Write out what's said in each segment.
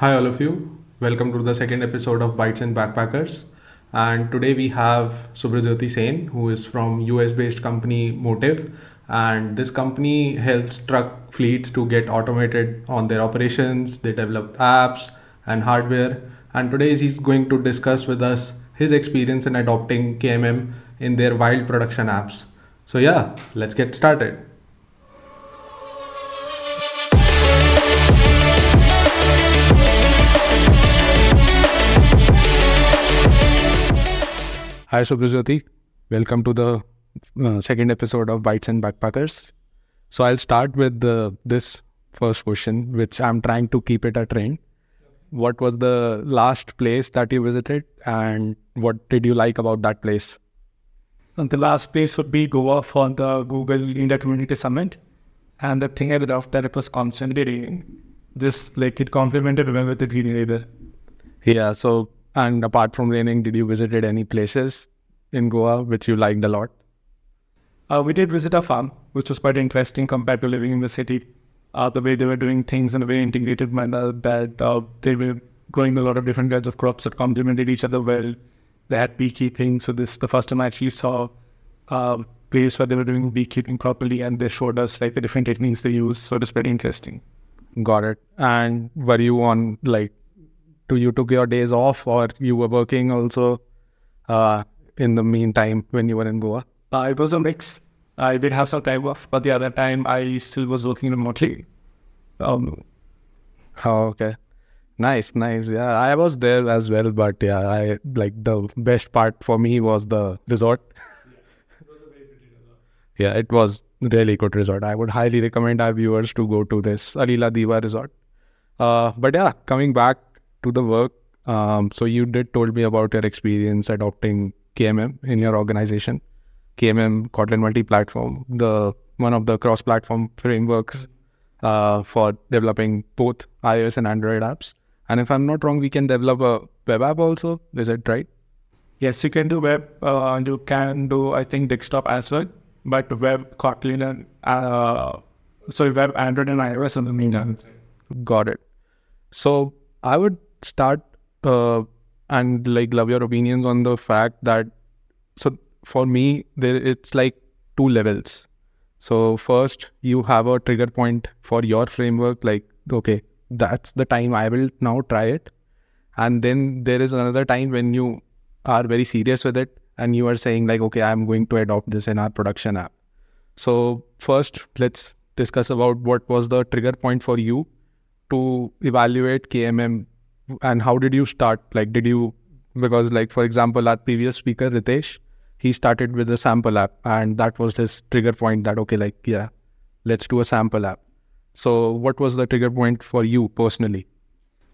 Hi, all of you. Welcome to the second episode of Bytes and Backpackers. And today we have Subhrajyoti Sen, who is from US based company Motive. And this company helps truck fleets to get automated on their operations. They develop apps and hardware. And today he's going to discuss with us his experience in adopting KMM in their wild production apps. So, yeah, let's get started. Hi, Subhrajyoti. Welcome to the second episode of Bytes and Backpackers. So I'll start with this first question, which I'm trying to keep it a trend. What was the last place that you visited, and what did you like about that place? And the last place would be Goa for the Google India Community Summit. And the thing I loved that it was constantly raining. It complemented well with the green weather. Yeah. So, and apart from raining, did you visited any places in Goa which you liked a lot? We did visit a farm, which was quite interesting compared to living in the city. The way they were doing things in a very integrated manner, that they were growing a lot of different kinds of crops that complemented each other well. They had beekeeping. So this the first time I actually saw a place where they were doing beekeeping properly, and they showed us like the different techniques they use. So it was very interesting. Got it. And were you on you took your days off, or you were working also in the meantime when you were in Goa? It was a mix. I did have some time off, but the other time I still was working remotely. Oh, okay. Nice. Yeah, I was there as well, but yeah, I like the best part for me was the resort. It was a very pretty resort. Yeah, it was really good resort. I would highly recommend our viewers to go to this Alila Diva resort. But yeah, coming back to the work. So you did told me about your experience adopting KMM in your organization. KMM, Kotlin Multiplatform, one of the cross-platform frameworks for developing both iOS and Android apps. And if I'm not wrong, we can develop a web app also. Is that right? Yes, you can do web. You can do, I think, desktop as well. But web, Kotlin, and web, Android, and iOS on the main. Got it. So I would start and love your opinions on the fact that, so for me, it's like two levels. So first you have a trigger point for your framework, like, okay, that's the time I will now try it. And then there is another time when you are very serious with it and you are saying like, okay, I'm going to adopt this in our production app. So first, let's discuss about what was the trigger point for you to evaluate KMM, and how did you start? Because for example, our previous speaker, Ritesh, he started with a sample app, and that was his trigger point that, okay, yeah, let's do a sample app. So what was the trigger point for you personally?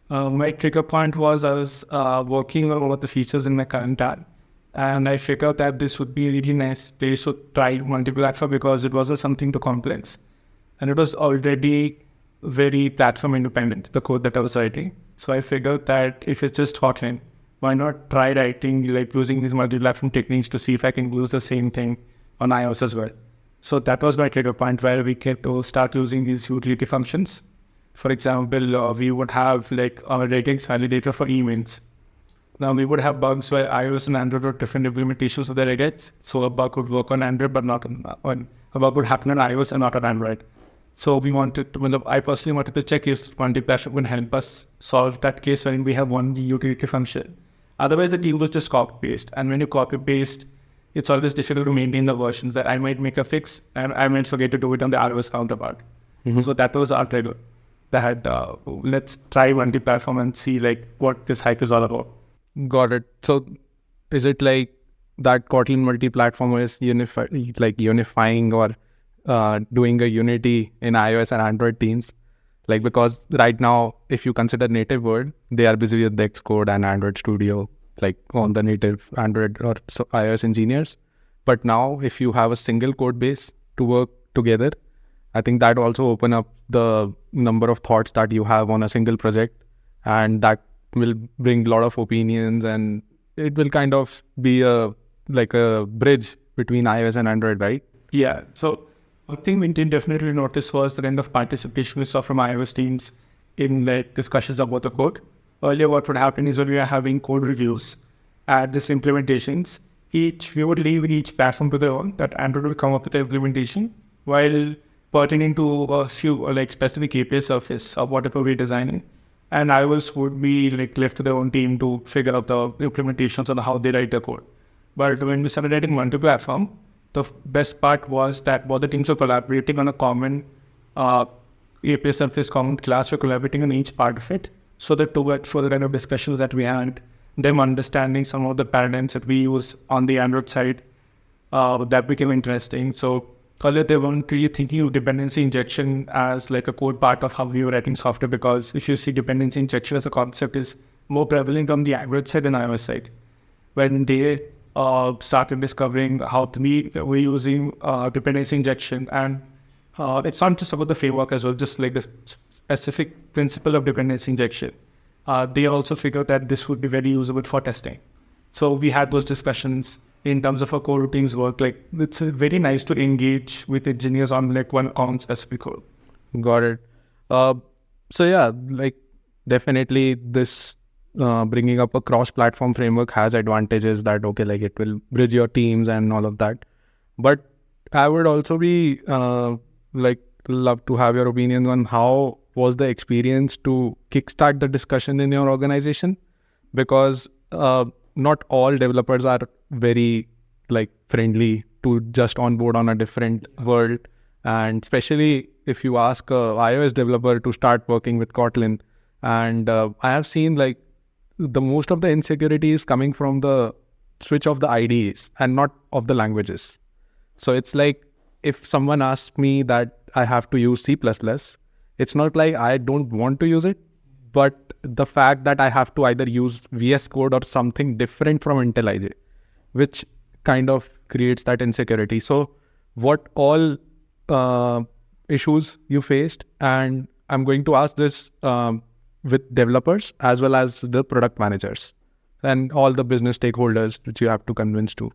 My trigger point was I was working on all of the features in my current app, and I figured that this would be a really nice place to try multi-platform because it wasn't something too complex. And it was already very platform independent, the code that I was writing. So I figured that if it's just Kotlin, why not try writing using these multi-platform techniques to see if I can use the same thing on iOS as well. So that was my trigger point where we get to start using these utility functions. For example, we would have a regex validator for emails. Now we would have bugs where iOS and Android are different implementations of the regex. So a bug would work on Android, but not on a bug would happen on iOS and not on Android. So I personally wanted to check if multi-platform would help us solve that case when we have one utility function. Otherwise, the team was just copy-paste. And when you copy-paste, it's always difficult to maintain the versions that I might make a fix and I might forget to do it on the iOS counterpart. Mm-hmm. So that was our trigger. That let's try multi-platform and see what this hype is all about. Got it. So is it like that Kotlin multi-platform is unifying or doing a unity in iOS and Android teams? Because right now, if you consider native world, they are busy with the Xcode and Android Studio, on the native Android or iOS engineers. But now, if you have a single code base to work together, I think that also open up the number of thoughts that you have on a single project, and that will bring a lot of opinions, and it will kind of be a bridge between iOS and Android, right? Yeah. So one thing we did definitely notice was the kind of participation we saw from iOS teams in like discussions about the code. Earlier, what would happen is when we are having code reviews at these implementations, we would leave each platform to their own, that Android will come up with the implementation while pertaining to a few like specific API surface of whatever we're designing. And iOS would be like left to their own team to figure out the implementations on how they write the code. But when we started writing multi-platform, the best part was that both the teams were collaborating on a common API surface, common class, were collaborating on each part of it. So the for the kind of discussions that we had, them understanding some of the paradigms that we use on the Android side, that became interesting. So earlier they weren't really thinking of dependency injection as like a core part of how we were writing software, because if you see dependency injection as a concept is more prevalent on the Android side than iOS side. When they started discovering how we were using dependency injection, and it's not just about the framework as well, just like the specific principle of dependency injection. They also figured that this would be very usable for testing. So we had those discussions in terms of how core routines work. Like it's very nice to engage with engineers on like one common specific code. Got it. So yeah, like definitely this bringing up a cross-platform framework has advantages that, okay, like it will bridge your teams and all of that. But I would also be like love to have your opinions on how was the experience to kickstart the discussion in your organization, because not all developers are very like friendly to just onboard on a different world. And especially if you ask a iOS developer to start working with Kotlin, and I have seen like the most of the insecurity is coming from the switch of the IDEs and not of the languages. So it's like if someone asks me that I have to use C++, it's not like I don't want to use it, but the fact that I have to either use VS Code or something different from IntelliJ, which kind of creates that insecurity. So what all issues you faced? And I'm going to ask this with developers as well as the product managers and all the business stakeholders which you have to convince to.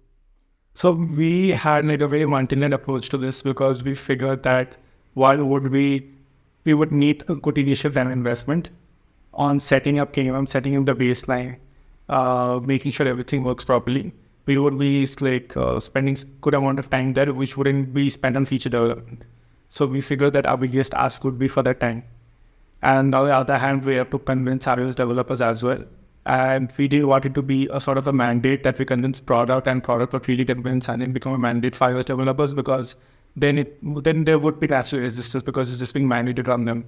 So we had like a very multi-layered approach to this, because we figured that while we would need a good initial time investment on setting up KMM, setting up the baseline, making sure everything works properly. We would be like spending good amount of time there, which wouldn't be spent on feature development. So we figured that our biggest ask would be for that time. And on the other hand, we have to convince iOS developers as well. And we didn't want it to be a sort of a mandate that we convince product, and product would really convince and it become a mandate for iOS developers, because then there would be natural resistance because it's just being mandated on them.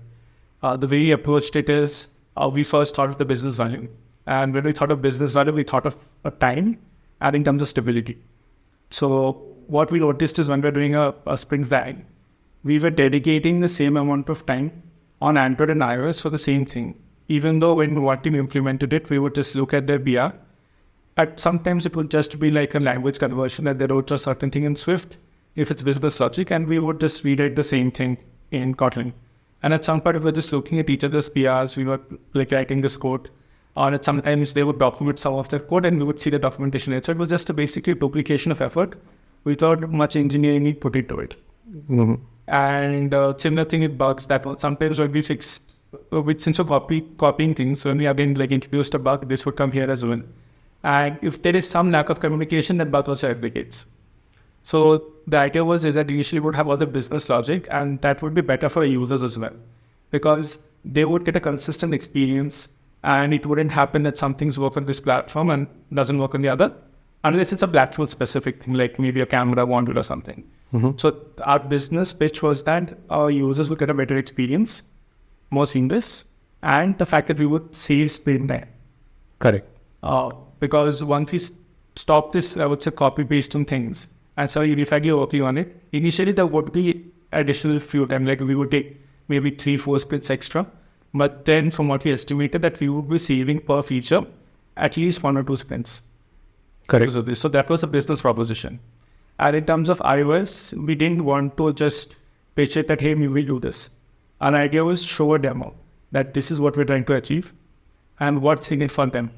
The way we approached it is we first thought of the business value. And when we thought of business value, we thought of a time and in terms of stability. So what we noticed is when we're doing a sprint flag, we were dedicating the same amount of time on Android and iOS for the same thing. Even though when one team implemented it, we would just look at their BR. But sometimes it would just be like a language conversion that they wrote a certain thing in Swift, if it's business logic, and we would just rewrite the same thing in Kotlin. And at some point, we were just looking at each other's PRs, we were like writing this code. Or sometimes they would document some of their code and we would see the documentation. So it was just basically a duplication of effort without much engineering need put into it. Mm-hmm. And similar thing with bugs, that sometimes when we fixed, since we're copying things, when we again like introduced a bug, this would come here as well. And if there is some lack of communication, that bug also replicates. So the idea was is that initially would have all the business logic, and that would be better for users as well, because they would get a consistent experience, and it wouldn't happen that some things work on this platform and doesn't work on the other, unless it's a platform specific thing, like maybe a camera wanted or something. Mm-hmm. So our business pitch was that our users would get a better experience, more seamless, and the fact that we would save sprint time. Correct. Because once we stop this, I would say copy paste on things, and so unifiedly working on it, initially there would be additional few time, like we would take maybe 3-4 sprints extra, but then from what we estimated that we would be saving per feature at least 1 or 2 sprints. Correct. Because of this. So that was a business proposition. And in terms of iOS, we didn't want to just pitch it that, hey, we will do this. Our idea was show a demo that this is what we're trying to achieve and what's in it for them.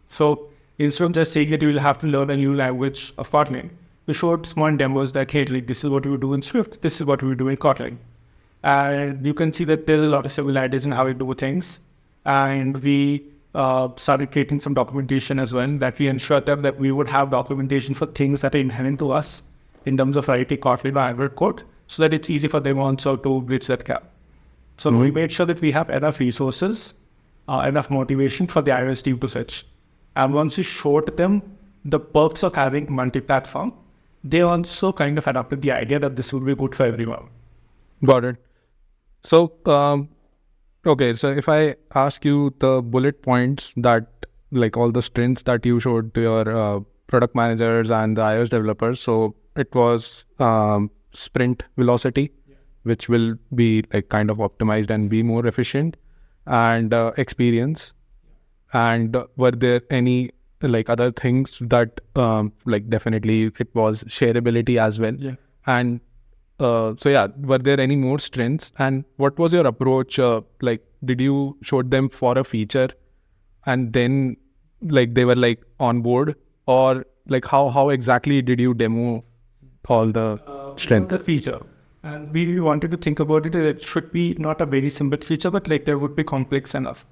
So instead of just saying that you will have to learn a new language of Kotlin, we showed small demos that, hey, like, this is what we would do in Swift, this is what we would do in Kotlin. And you can see that there's a lot of similarities in how we do things. And we started creating some documentation as well, that we ensured that we would have documentation for things that are inherent to us in terms of writing Kotlin or Android code, so that it's easy for them also to bridge that gap. So we made sure that we have enough resources, enough motivation for the iOS team to switch. And once we showed them the perks of having multi-platform, they also kind of adopted the idea that this would be good for everyone. Got it. So, okay, so if I ask you the bullet points that, like all the sprints that you showed to your product managers and the iOS developers, so it was sprint velocity, which will be like kind of optimized and be more efficient, and experience. And were there any like other things that like definitely it was shareability as well? Yeah. And so yeah, were there any more strengths? And what was your approach? Like, did you show them for a feature and then like they were like on board, or like how exactly did you demo all the strengths? The feature. And we wanted to think about it. It should be not a very simple feature, but like there would be complex enough.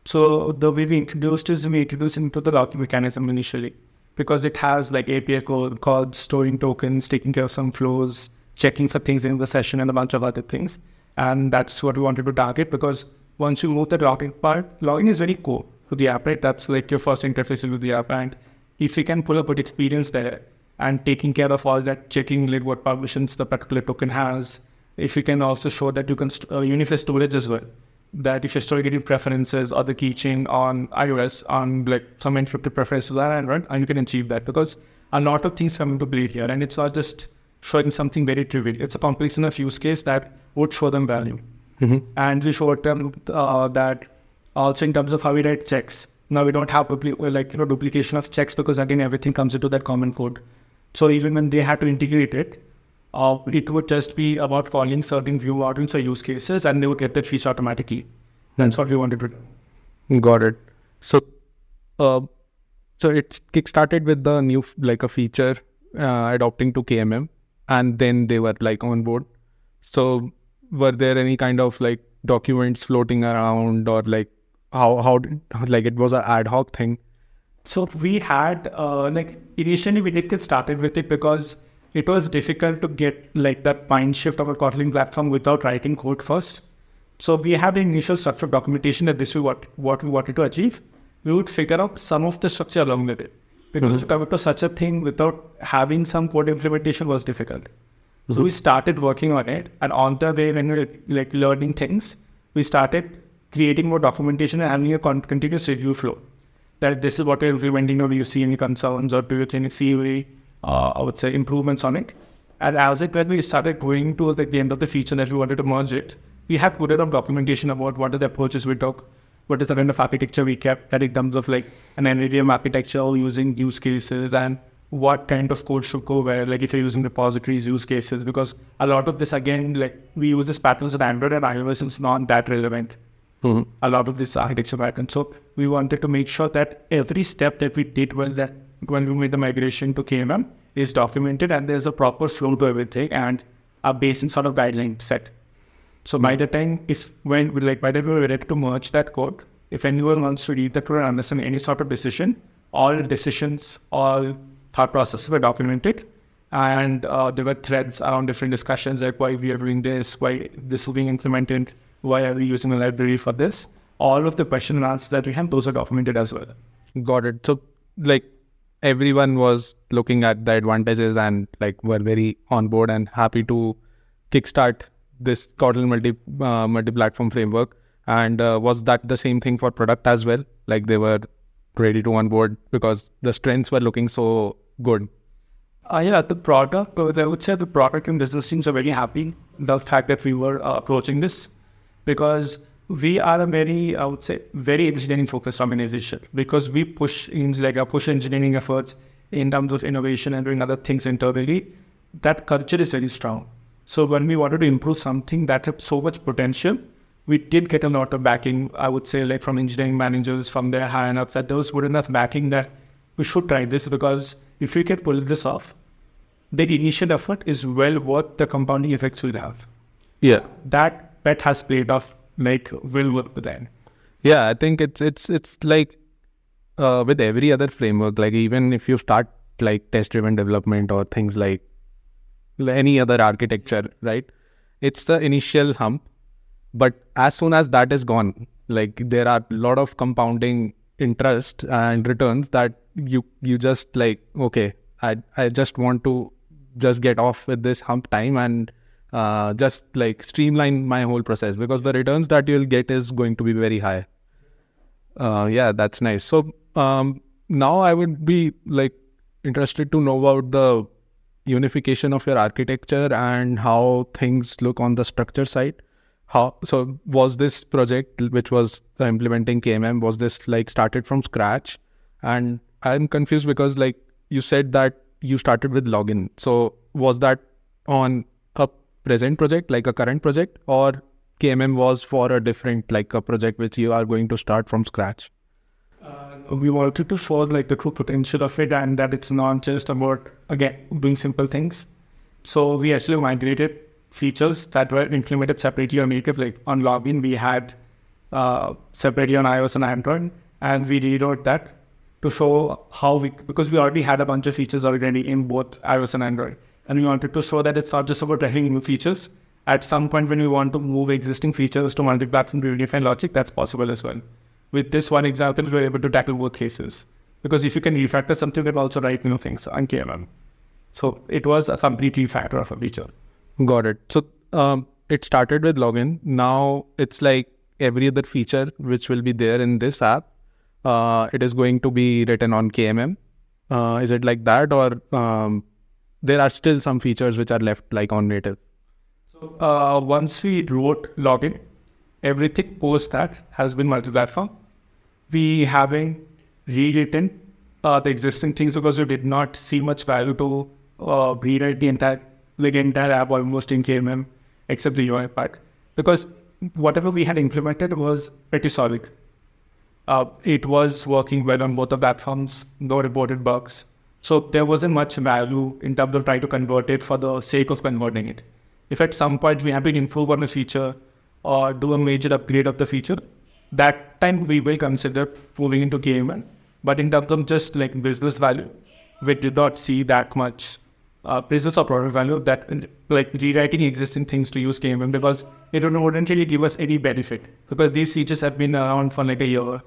So the way we introduced into the locking mechanism initially, because it has like API code, storing tokens, taking care of some flows, checking for things in the session, and a bunch of other things. And that's what we wanted to target, because once you move the logging part, logging is very core to the app, right? That's like your first interface with the app. And if you can pull a good experience there and taking care of all that, checking like what permissions the particular token has, if you can also show that you can unify storage as well, that if you're storing any preferences or the keychain on iOS on like some encrypted preferences on Android, and you can achieve that, because a lot of things come into play here, and it's not just showing something very trivial. It's a complex enough use case that would show them value. And we showed them that also in terms of how we write checks. Now we don't have duplication of checks, because again everything comes into that common code. So even when they had to integrate it, it would just be about calling certain view modules or use cases, and they would get that feature automatically. That's what we wanted to do. Got it. So, so it's kickstarted with the new like a feature adopting to KMM, and then they were like on board. So, were there any kind of like documents floating around, or like how like it was an ad hoc thing? So we had initially we did get started with it because it was difficult to get like that mind shift of a Kotlin platform without writing code first. So we had the initial structure of documentation that this is what we wanted to achieve. We would figure out some of the structure along with it, because to commit to such a thing without having some code implementation was difficult. So we started working on it, and on the way when we were like learning things, we started creating more documentation and having a continuous review flow. That this is what we're implementing, or do you see any concerns, or do you see any, I would say, improvements on it? And as it when we started going to like the end of the feature that we wanted to merge it, we had put enough documentation about what are the approaches we took, what is the kind of architecture we kept, that in terms of like an NVM architecture using use cases, and what kind of code should go where, like if you're using repositories, use cases, because a lot of this, again, like we use these patterns in Android and iOS, it's not that relevant. A lot of this architecture pattern. So we wanted to make sure that every step that we did when we made the migration to KMM is documented, and there's a proper flow to everything and a basic sort of guideline set. So by the time by the time we're ready to merge that code, if anyone wants to read the code and understand any sort of decision, all decisions, all thought processes were documented, and there were threads around different discussions, like why we are doing this, why this is being implemented, why are we using a library for this? All of the question and answers that we have, those are documented as well. Got it. So like everyone was looking at the advantages and like were very on board and happy to kickstart this Kotlin multi-platform framework. And was that the same thing for product as well? Like they were ready to onboard because the strengths were looking so good. Yeah, the product, I would say the product and business teams are very happy the fact that we were approaching this, because we are a very, I would say, very engineering focused organization, because we push engineering efforts in terms of innovation and doing other things internally. That culture is very strong. So when we wanted to improve something that had so much potential, we did get a lot of backing, I would say, like from engineering managers, from their high-ups, that there was good enough backing that we should try this, because if we can pull this off, the initial effort is well worth the compounding effects we'll have. Yeah. That bet has played off, like will work with them. Yeah, I think it's like with every other framework, like even if you start like test-driven development or things like any other architecture, right? It's the initial hump, but as soon as that is gone, like there are a lot of compounding interest and returns that you just like, okay, I just want to just get off with this hump time and just like streamline my whole process, because the returns that you'll get is going to be very high. Yeah, that's nice. So now I would be like interested to know about the unification of your architecture and how things look on the structure side. So was this project which was implementing KMM, was this like started from scratch? And I'm confused because like you said that you started with login. So was that on a present project, like a current project, or KMM was for a different, like a project which you are going to start from scratch? We wanted to show like the true potential of it, and that it's not just about, again, doing simple things. So we actually migrated features that were implemented separately on native. Like on login, we had separately on iOS and Android, and we rewrote that to show how because we already had a bunch of features already in both iOS and Android. And we wanted to show that it's not just about writing new features. At some point, when we want to move existing features to multi-platform to unify logic, that's possible as well. With this one example, we're able to tackle both cases. Because if you can refactor something, you can also write new things on KMM. So it was a complete refactor of a feature. Got it. So it started with login. Now it's like every other feature which will be there in this app, it is going to be written on KMM. Is it like that, or there are still some features which are left like on native? So once we wrote login, everything post that has been multi-platform. We haven't rewritten the existing things because we did not see much value to rewrite the entire app almost in KMM, except the UI part. Because whatever we had implemented was pretty solid. It was working well on both the platforms, no reported bugs. So there wasn't much value in terms of trying to convert it for the sake of converting it. If at some point we have to improve on a feature or do a major upgrade of the feature, that time we will consider moving into KMM. But in terms of just like business value, we did not see that much business or product value that like rewriting existing things to use KMM, because it wouldn't really give us any benefit, because these features have been around for like a year,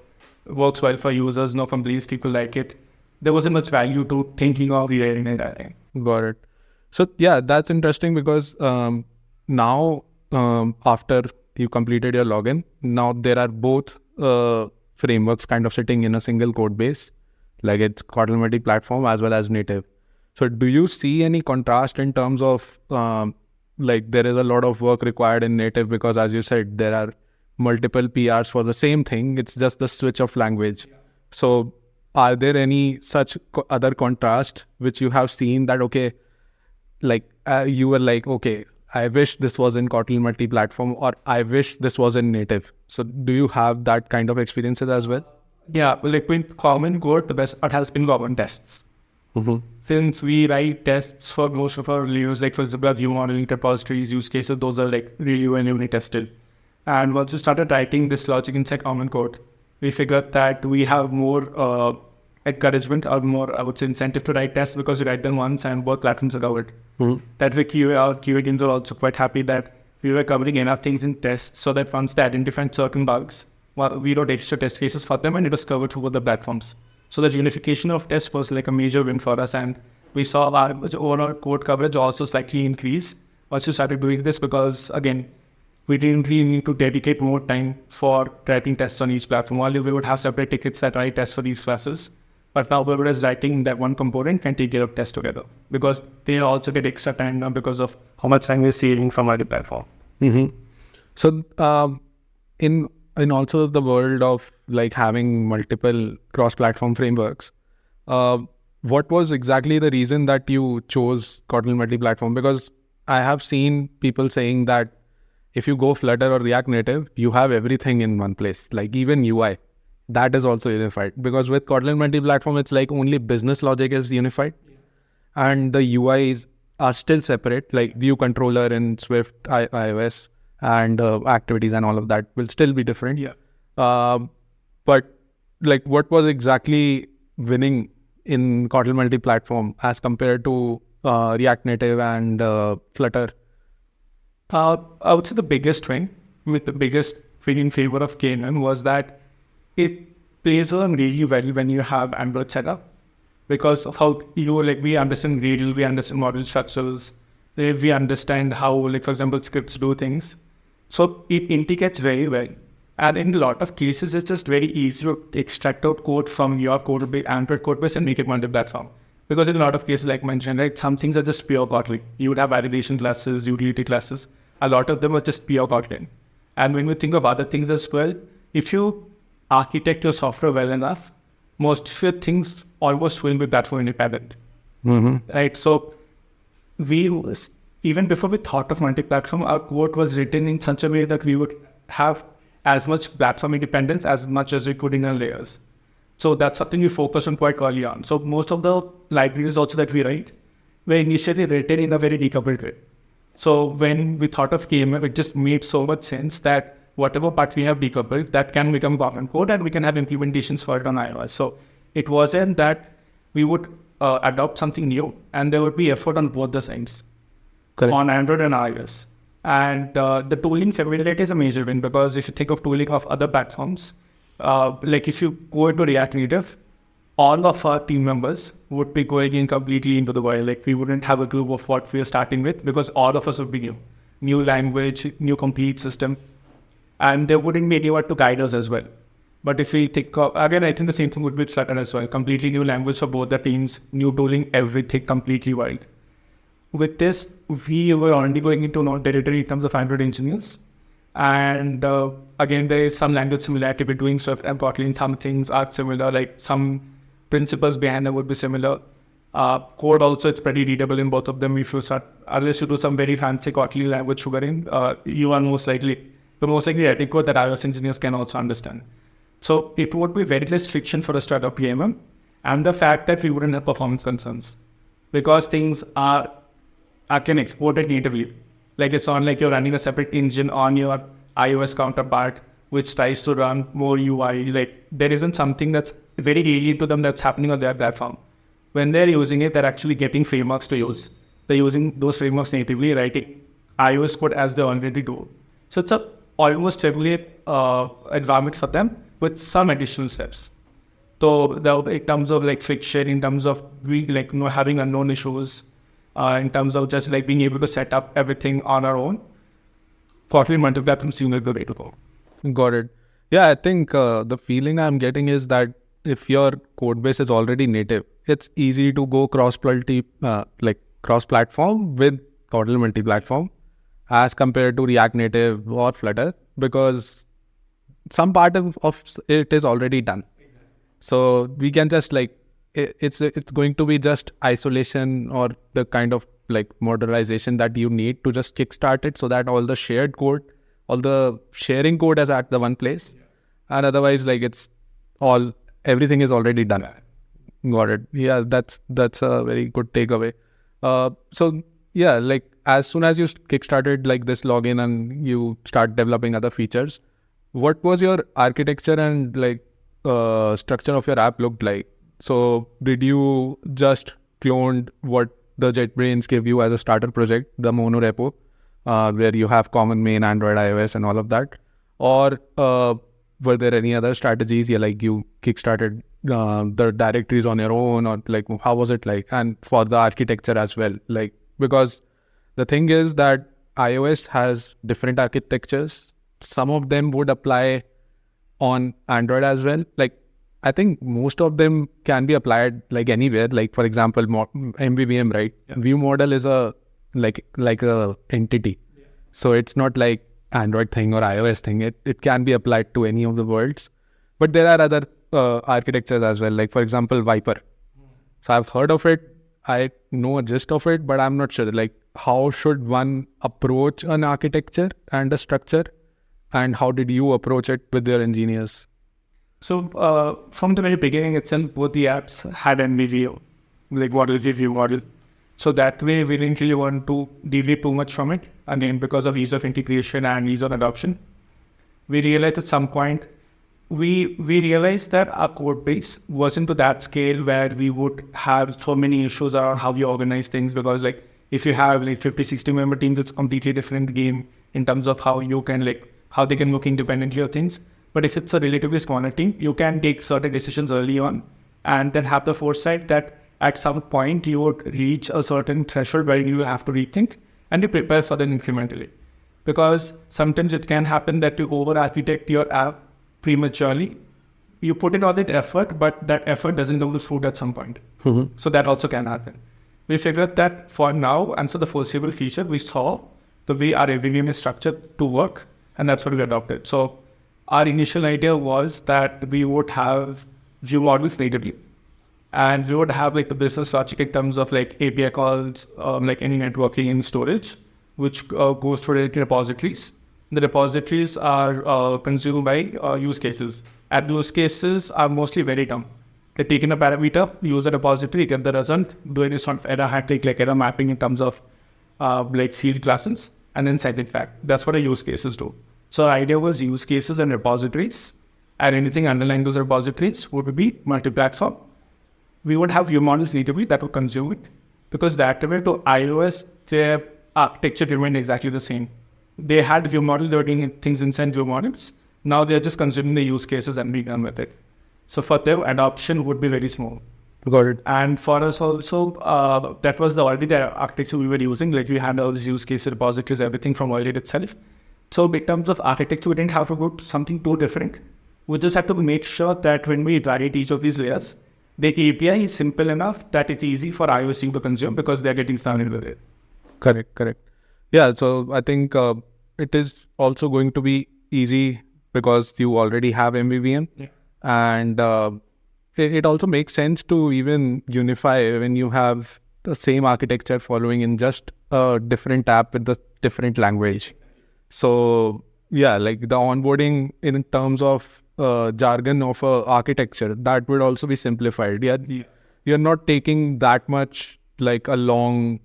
works well for users, no complaints, people like it. There wasn't much value to thinking of rewriting it, I think. Got it. So yeah, that's interesting because now after you completed your login, now there are both frameworks kind of sitting in a single code base, like it's Kotlin Multiplatform as well as native. So do you see any contrast in terms of like there is a lot of work required in native because, as you said, there are multiple PRs for the same thing. It's just the switch of language. Yeah. So are there any such other contrast which you have seen that, okay, like you were like, okay, I wish this was in Kotlin Multiplatform, or I wish this was in native. So do you have that kind of experiences as well? Yeah, like with common code, the best part has been common tests. Mm-hmm. Since we write tests for most of our reviews, like for example, view modeling repositories, use cases, those are like review and unit tested. And once we started writing this logic inside common code, we figured that we have more encouragement or more, I would say, incentive to write tests because we write them once and both platforms are covered. Mm-hmm. That way, our QA teams are also quite happy that we were covering enough things in tests so that once they identified certain bugs, well, we wrote extra test cases for them and it was covered for both the platforms. So the unification of tests was like a major win for us, and we saw our overall code coverage also slightly increase once we started doing this, because again, we didn't really need to dedicate more time for writing tests on each platform. Only we would have separate tickets that write tests for these classes. But now whoever is writing that one component can take care of tests together, because they also get extra time now because of how much time we're saving from our platform. Mm-hmm. So in also the world of like having multiple cross-platform frameworks, what was exactly the reason that you chose Kotlin Multiplatform? Because I have seen people saying that if you go Flutter or React Native, you have everything in one place, like even UI. That is also unified, because with Kotlin Multiplatform, it's like only business logic is unified, and the UI is are still separate, like view controller in Swift, iOS, and activities and all of that will still be different. Yeah. But like, what was exactly winning in Kotlin Multiplatform as compared to React Native and Flutter? I would say the biggest win, with the biggest win in favor of Knan, was that it plays on really well when you have Android setup, because of how we understand Gradle, we understand model structures, we understand how, like, for example, scripts do things. So it integrates very well. And in a lot of cases, it's just very easy to extract out code from your Android code base and make it multi-platform. Because in a lot of cases, like mentioned, right, some things are just pure Kotlin. You would have validation classes, utility classes. A lot of them are just pure Kotlin. And when we think of other things as well, if you architect your software well enough, most of your things almost will be platform independent. Right? So even before we thought of multi-platform, our code was written in such a way that we would have as much platform independence as much as we could in our layers. So that's something we focus on quite early on. So most of the libraries also that we write were initially written in a very decoupled way. So when we thought of KML, it just made so much sense that whatever part we have decoupled, that can become common code and we can have implementations for it on iOS. So it wasn't that we would adopt something new and there would be effort on both the sides. Correct. On Android and iOS. And the tooling familiarity is a major win, because if you think of tooling of other platforms, like if you go into React Native, all of our team members would be going in completely into the wild. Like, we wouldn't have a group of what we are starting with, because all of us would be new. New language, new complete system. And there wouldn't be anyone to guide us as well. But if we think of, again, I think the same thing would be with Flutter as well. Completely new language for both the teams, new tooling, everything completely wild. With this, we were already going into known territory in terms of Android engineers. And again, there is some language similarity between Swift and Kotlin. Some things are similar, like some principles behind them would be similar. Code also, it's pretty readable in both of them. If you start, unless you do some very fancy Kotlin language sugaring, you are most likely writing code that iOS engineers can also understand. So it would be very less friction for us to adopt PMM, and the fact that we wouldn't have performance concerns, because things I can export it natively. Like, it's not like you're running a separate engine on your iOS counterpart, which tries to run more UI. Like, there isn't something that's very alien to them that's happening on their platform. When they're using it, they're actually getting frameworks to use. They're using those frameworks natively, writing iOS code as they already do. So it's a almost familiar environment for them with some additional steps. So in terms of like friction, in terms of having unknown issues, in terms of just like being able to set up everything on our own, Kotlin Multiplatform seems like the way to go. Got it. Yeah, I think the feeling I'm getting is that if your code base is already native, it's easy to go cross-platform with Kotlin Multiplatform as compared to React Native or Flutter, because some part of it is already done. Exactly. So we can just it's going to be just isolation or the kind of like modularization that you need to just kickstart it, so that all the shared code, all the sharing code is at the one place. Yeah. And otherwise, everything is already done. Yeah. Got it. Yeah, that's a very good takeaway. So yeah, like as soon as you kickstarted like this login and you start developing other features, what was your architecture and structure of your app looked like? So did you just clone what the JetBrains give you as a starter project, the mono repo, where you have common main, Android, iOS and all of that? Or were there any other strategies? Yeah, like you kickstarted the directories on your own, or like how was it like? And for the architecture as well, like, because the thing is that iOS has different architectures. Some of them would apply on Android as well. Like, I think most of them can be applied like anywhere. Like, for example, MVVM, right? Yeah. View model is a like a entity. Yeah. So it's not like Android thing or iOS thing. It can be applied to any of the worlds. But there are other architectures as well. Like, for example, Viper. So I've heard of it. I know a gist of it, but I'm not sure. Like, how should one approach an architecture and a structure? And how did you approach it with your engineers? So from the very beginning itself, both the apps had MVVM, like model view model. So that way, we didn't really want to deviate too much from it. Again, because of ease of integration and ease of adoption, we realized at some point, we realized that our code base wasn't to that scale where we would have so many issues around how we organize things. Because like if you have like 50, 60 member teams, it's a completely different game in terms of how you can how they can work independently of things. But if it's a relatively smaller team, you can take certain decisions early on and then have the foresight that at some point you would reach a certain threshold where you have to rethink and you prepare for them incrementally. Because sometimes it can happen that you over-architect your app prematurely. You put in all that effort, but that effort doesn't come to fruit at some point. Mm-hmm. So that also can happen. We figured that for now and for the foreseeable future, we saw the way our MVVM is structured to work, and that's what we adopted. So our initial idea was that we would have view models natively, and we would have like the business logic in terms of like API calls, like any networking and storage, which goes through the repositories. The repositories are consumed by use cases. And those cases are mostly very dumb. They take in a parameter, use a repository, get the result, do any sort of error handling, like error mapping in terms of like sealed classes, and then send it back. That's what our use cases do. So our idea was use cases and repositories, and anything underlying those repositories would be multi-platform. We would have view models natively that would consume it, because that way to iOS, their architecture remained exactly the same. They had view models, they were doing things inside view models. Now they're just consuming the use cases and being done with it. So for them, adoption would be very small. Got it. And for us also, that was already the architecture we were using. Like we had all these use case repositories, everything from Wallet itself. So in terms of architecture, we didn't have to go to something too different. We just have to make sure that when we write each of these layers, the API is simple enough that it's easy for iOS team to consume because they're getting started with it. Correct. Yeah, so I think it is also going to be easy because you already have MVVM. Yeah. And it also makes sense to even unify when you have the same architecture following in just a different app with the different language. So yeah, like the onboarding in terms of jargon of architecture, that would also be simplified. Yeah. You're not taking that much like a long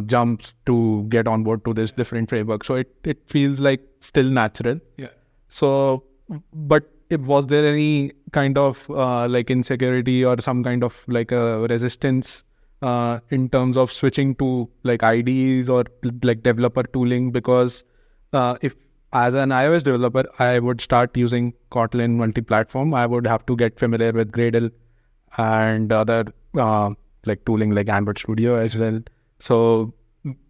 jumps to get on board to this different framework. So it feels like still natural. Yeah. So, but was there any kind of like insecurity or some kind of like a resistance in terms of switching to like IDEs or like developer tooling? Because if as an iOS developer, I would start using Kotlin Multiplatform, I would have to get familiar with Gradle and other like tooling like Android Studio as well. So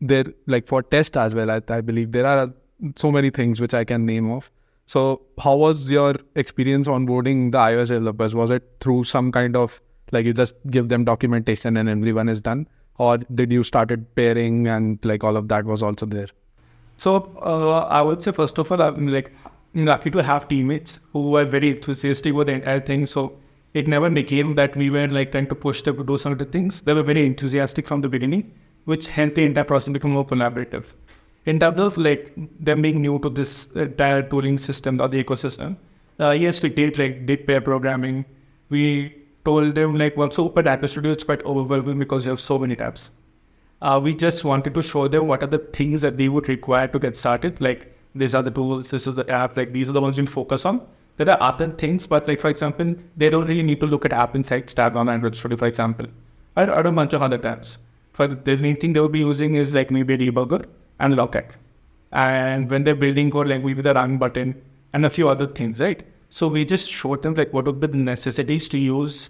there, like for test as well, I believe there are so many things which I can name off. So how was your experience onboarding the iOS developers? Was it through some kind of like you just give them documentation and everyone is done? Or did you started pairing and like all of that was also there? So I would say first of all, I'm like lucky to have teammates who were very enthusiastic with the entire thing. So it never became that we were like trying to push them to do some of the things. They were very enthusiastic from the beginning, which helped the entire process become more collaborative. In terms of like them being new to this entire tooling system or the ecosystem, yes, we did pair programming. We told them like, well, so open Android Studio, it's quite overwhelming because you have so many tabs. We just wanted to show them what are the things that they would require to get started. Like these are the tools, this is the app, like these are the ones you focus on. There are other things, but like for example, they don't really need to look at app insights tab on Android Studio, for example, or a bunch of other tabs. For the main thing they will be using is like maybe a debugger and Locket. And when they're building code, like maybe the run button and a few other things, right? So we just showed them like what would be the necessities to use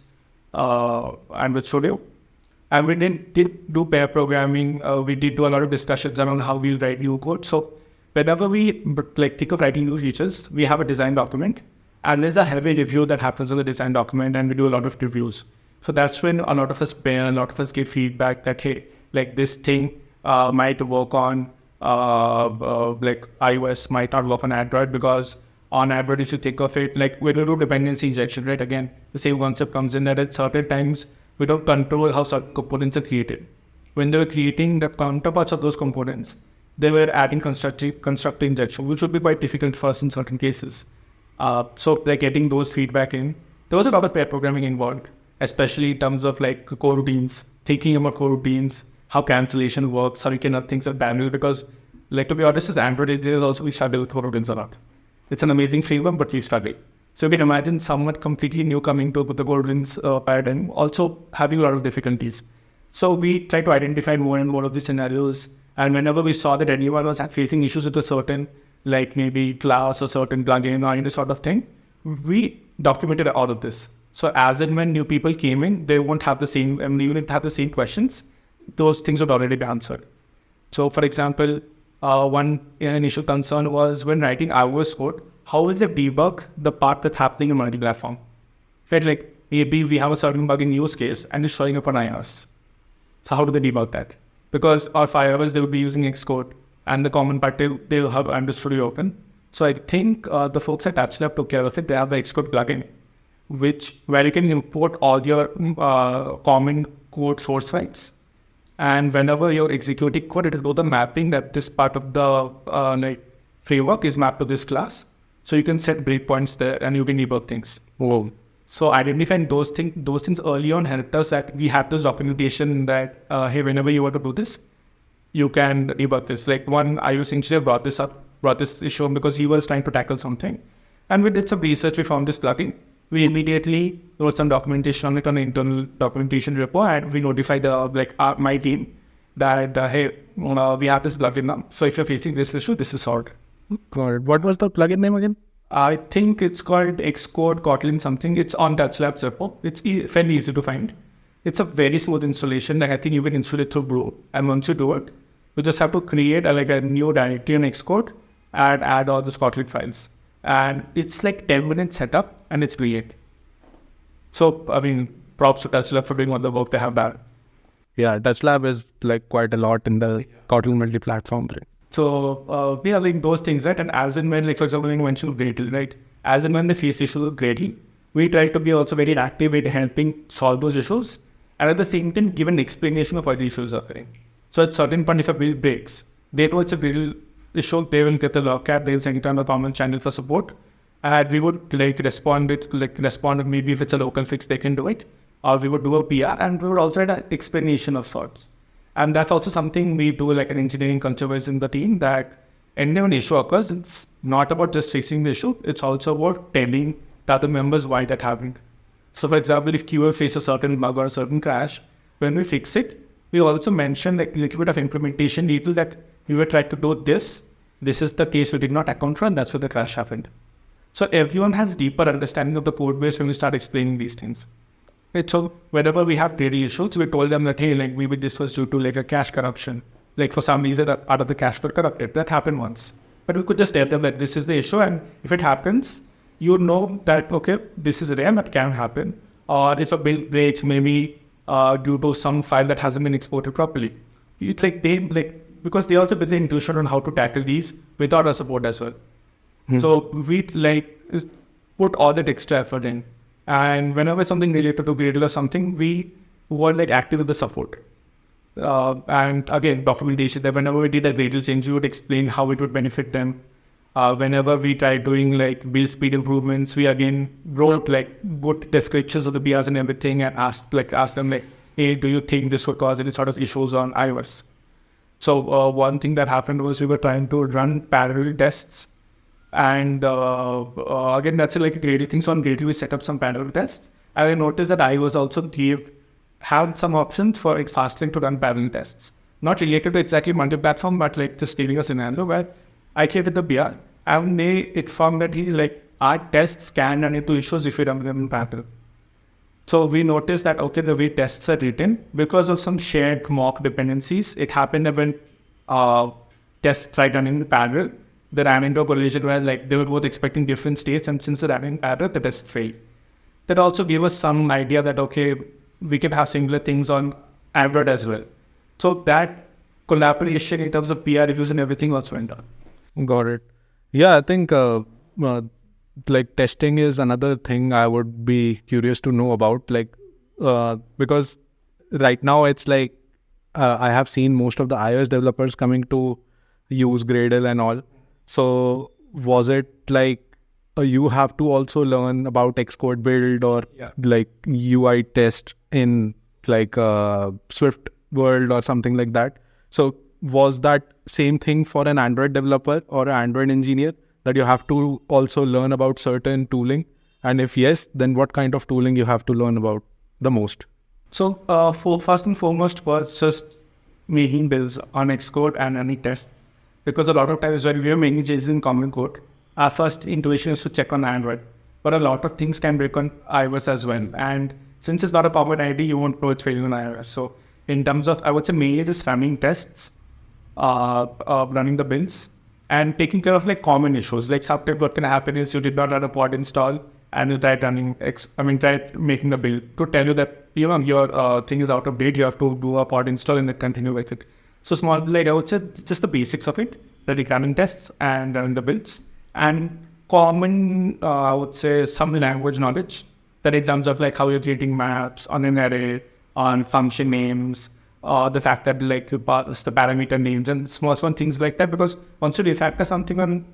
Android Studio. And we did do pair programming. We did do a lot of discussions around how we'll write new code. So whenever we like think of writing new features, we have a design document and there's a heavy review that happens on the design document and we do a lot of reviews. So that's when a lot of us pair, a lot of us give feedback that, hey, like this thing might work on like iOS, might not work on Android, because on Android, if you think of it, like when we do dependency injection, right? Again, the same concept comes in that at certain times, we don't control how certain components are created. When they were creating the counterparts of those components, they were adding constructor injection, which would be quite difficult for us in certain cases. So like getting those feedback in, there was a lot of pair programming involved, especially in terms of like coroutines, thinking about coroutines, how cancellation works, how you can run things at parallel. Because, like, to be honest, as Android engineers also, we struggle with Kotlin a lot. It's an amazing framework, but we struggle. So you can imagine someone completely new coming to the Kotlin's paradigm, also having a lot of difficulties. So we try to identify more and more of these scenarios. And whenever we saw that anyone was facing issues with a certain, like maybe class or certain plugin or any sort of thing, we documented all of this. So as and when new people came in, they won't have the same, even if they have the same questions, those things would already be answered. So for example, one initial concern was when writing iOS code, how will they debug the part that's happening in multi-platform? Right, like maybe we have a certain bug in use case and it's showing up on iOS. So how do they debug that? Because for iOS, they will be using Xcode and the common part, they'll have Studio open. So I think the folks at TouchLab took care of it. They have the Xcode plugin, where you can import all your common code source files. And whenever you're executing code, it will do the mapping that this part of the framework is mapped to this class. So you can set breakpoints there and you can debug things. Whoa. So identifying those things early on helped us that we had this documentation that, hey, whenever you want to do this, you can debug this. Like one iOS engineer brought this issue because he was trying to tackle something. And we did some research, we found this plugin. We immediately wrote some documentation on it on the internal documentation repo, and we notified my team that, hey, we have this plugin now. So if you're facing this issue, this is solved. Got it. What was the plugin name again? I think it's called Xcode Kotlin something. It's on TouchLab repo. It's fairly easy to find. It's a very smooth installation. Like I think you can install it through Brew. And once you do it, you just have to create a new directory in Xcode and add all those Kotlin files. And it's like 10 minutes setup and it's great. So, I mean, props to TouchLab for doing all the work they have done. Yeah, TouchLab is like quite a lot in the Kotlin Multiplatform. Right? So, we are like those things, right? And as and when, like for example, you mentioned Gradle, right? As and when they face issues with Gradle, we try to be also very active in helping solve those issues. And at the same time, give an explanation of why the issues are occurring. So at certain point, if a build breaks, they know it's a Gradle issue, they will get the logcat, they'll send it on the common channel for support. And we would respond maybe if it's a local fix, they can do it. Or we would do a PR and we would also write an explanation of sorts. And that's also something we do like an engineering culture wise in the team, that anytime an issue occurs, it's not about just fixing the issue. It's also about telling the other members why that happened. So for example, if QA faces a certain bug or a certain crash, when we fix it, we also mention like a little bit of implementation detail that we were trying to do this. This is the case we did not account for, and that's where the crash happened. So everyone has deeper understanding of the code base when we start explaining these things. Right? So whenever we have daily issues, we told them that, hey, like maybe this was due to like a cache corruption. Like for some reason, that part of the cache got corrupted. That happened once. But we could just tell them that this is the issue, and if it happens, you know that, okay, this is rare, that can happen. Or if a build breaks, maybe due to some file that hasn't been exported properly. It's like because they also build the intuition on how to tackle these without our support as well. So we put all that extra effort in. And whenever something related to Gradle or something, we were active with the support. And again, documentation that whenever we did a Gradle change, we would explain how it would benefit them. Whenever we tried doing build speed improvements, we again wrote good descriptions of the BRs and everything, and asked them hey, do you think this would cause any sort of issues on iOS? So one thing that happened was we were trying to run parallel tests, and again that's a Gradle thing. So on Gradle we set up some parallel tests, and I noticed that iOS also had some options for fasting to run parallel tests, not related to exactly multi-platform, but just giving a scenario where I created the BR, and it found that our tests can run into issues if we run them in parallel. So we noticed that, okay, the way tests are written, because of some shared mock dependencies, it happened that when tests tried running in parallel, they ran into a collision where they were both expecting different states, and since they ran in parallel, the tests failed. That also gave us some idea that, okay, we can have similar things on Android as well. So that collaboration in terms of PR reviews and everything also went on. Got it. Yeah, I think testing is another thing I would be curious to know about. Because right now it's I have seen most of the iOS developers coming to use Gradle and all. So was it you have to also learn about xcodebuild or UI test in Swift world or something like that. So was that same thing for an Android developer or an Android engineer, that you have to also learn about certain tooling? And if yes, then what kind of tooling you have to learn about the most? So for first and foremost was just making builds on Xcode and any tests. Because a lot of times when we are making changes in common code, our first intuition is to check on Android. But a lot of things can break on iOS as well. And since it's not a common ID, you won't know it's failing on iOS. So in terms of, I would say mainly just running tests, running the builds, and taking care of like common issues. Like sometimes what can happen is you did not run a pod install and you tried tried making the build to tell you that, your thing is out of date. You have to do a pod install and then continue with it. So small, like I would say, just the basics of it, the running tests and running the builds, and common, I would say, some language knowledge, that in terms of like how you're creating maps on an array, on function names, the fact that like you pass the parameter names and small things like that. Because once you refactor something on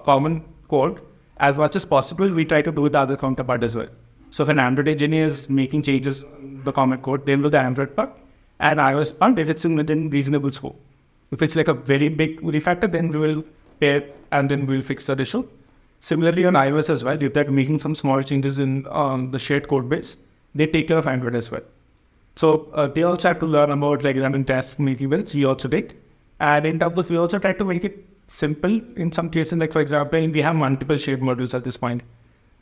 common code, as much as possible, we try to do the other counterpart as well. So if an Android engineer is making changes in the common code, they'll do the Android part and iOS part if it's within reasonable scope. If it's like a very big refactor, then we will pair and then we'll fix that issue. Similarly on iOS as well, if they're making some small changes in the shared code base, they take care of Android as well. So they also have to learn about like running tests, making builds. We also did. And in terms of, we also try to make it simple in some cases. Like for example, we have multiple shared modules at this point,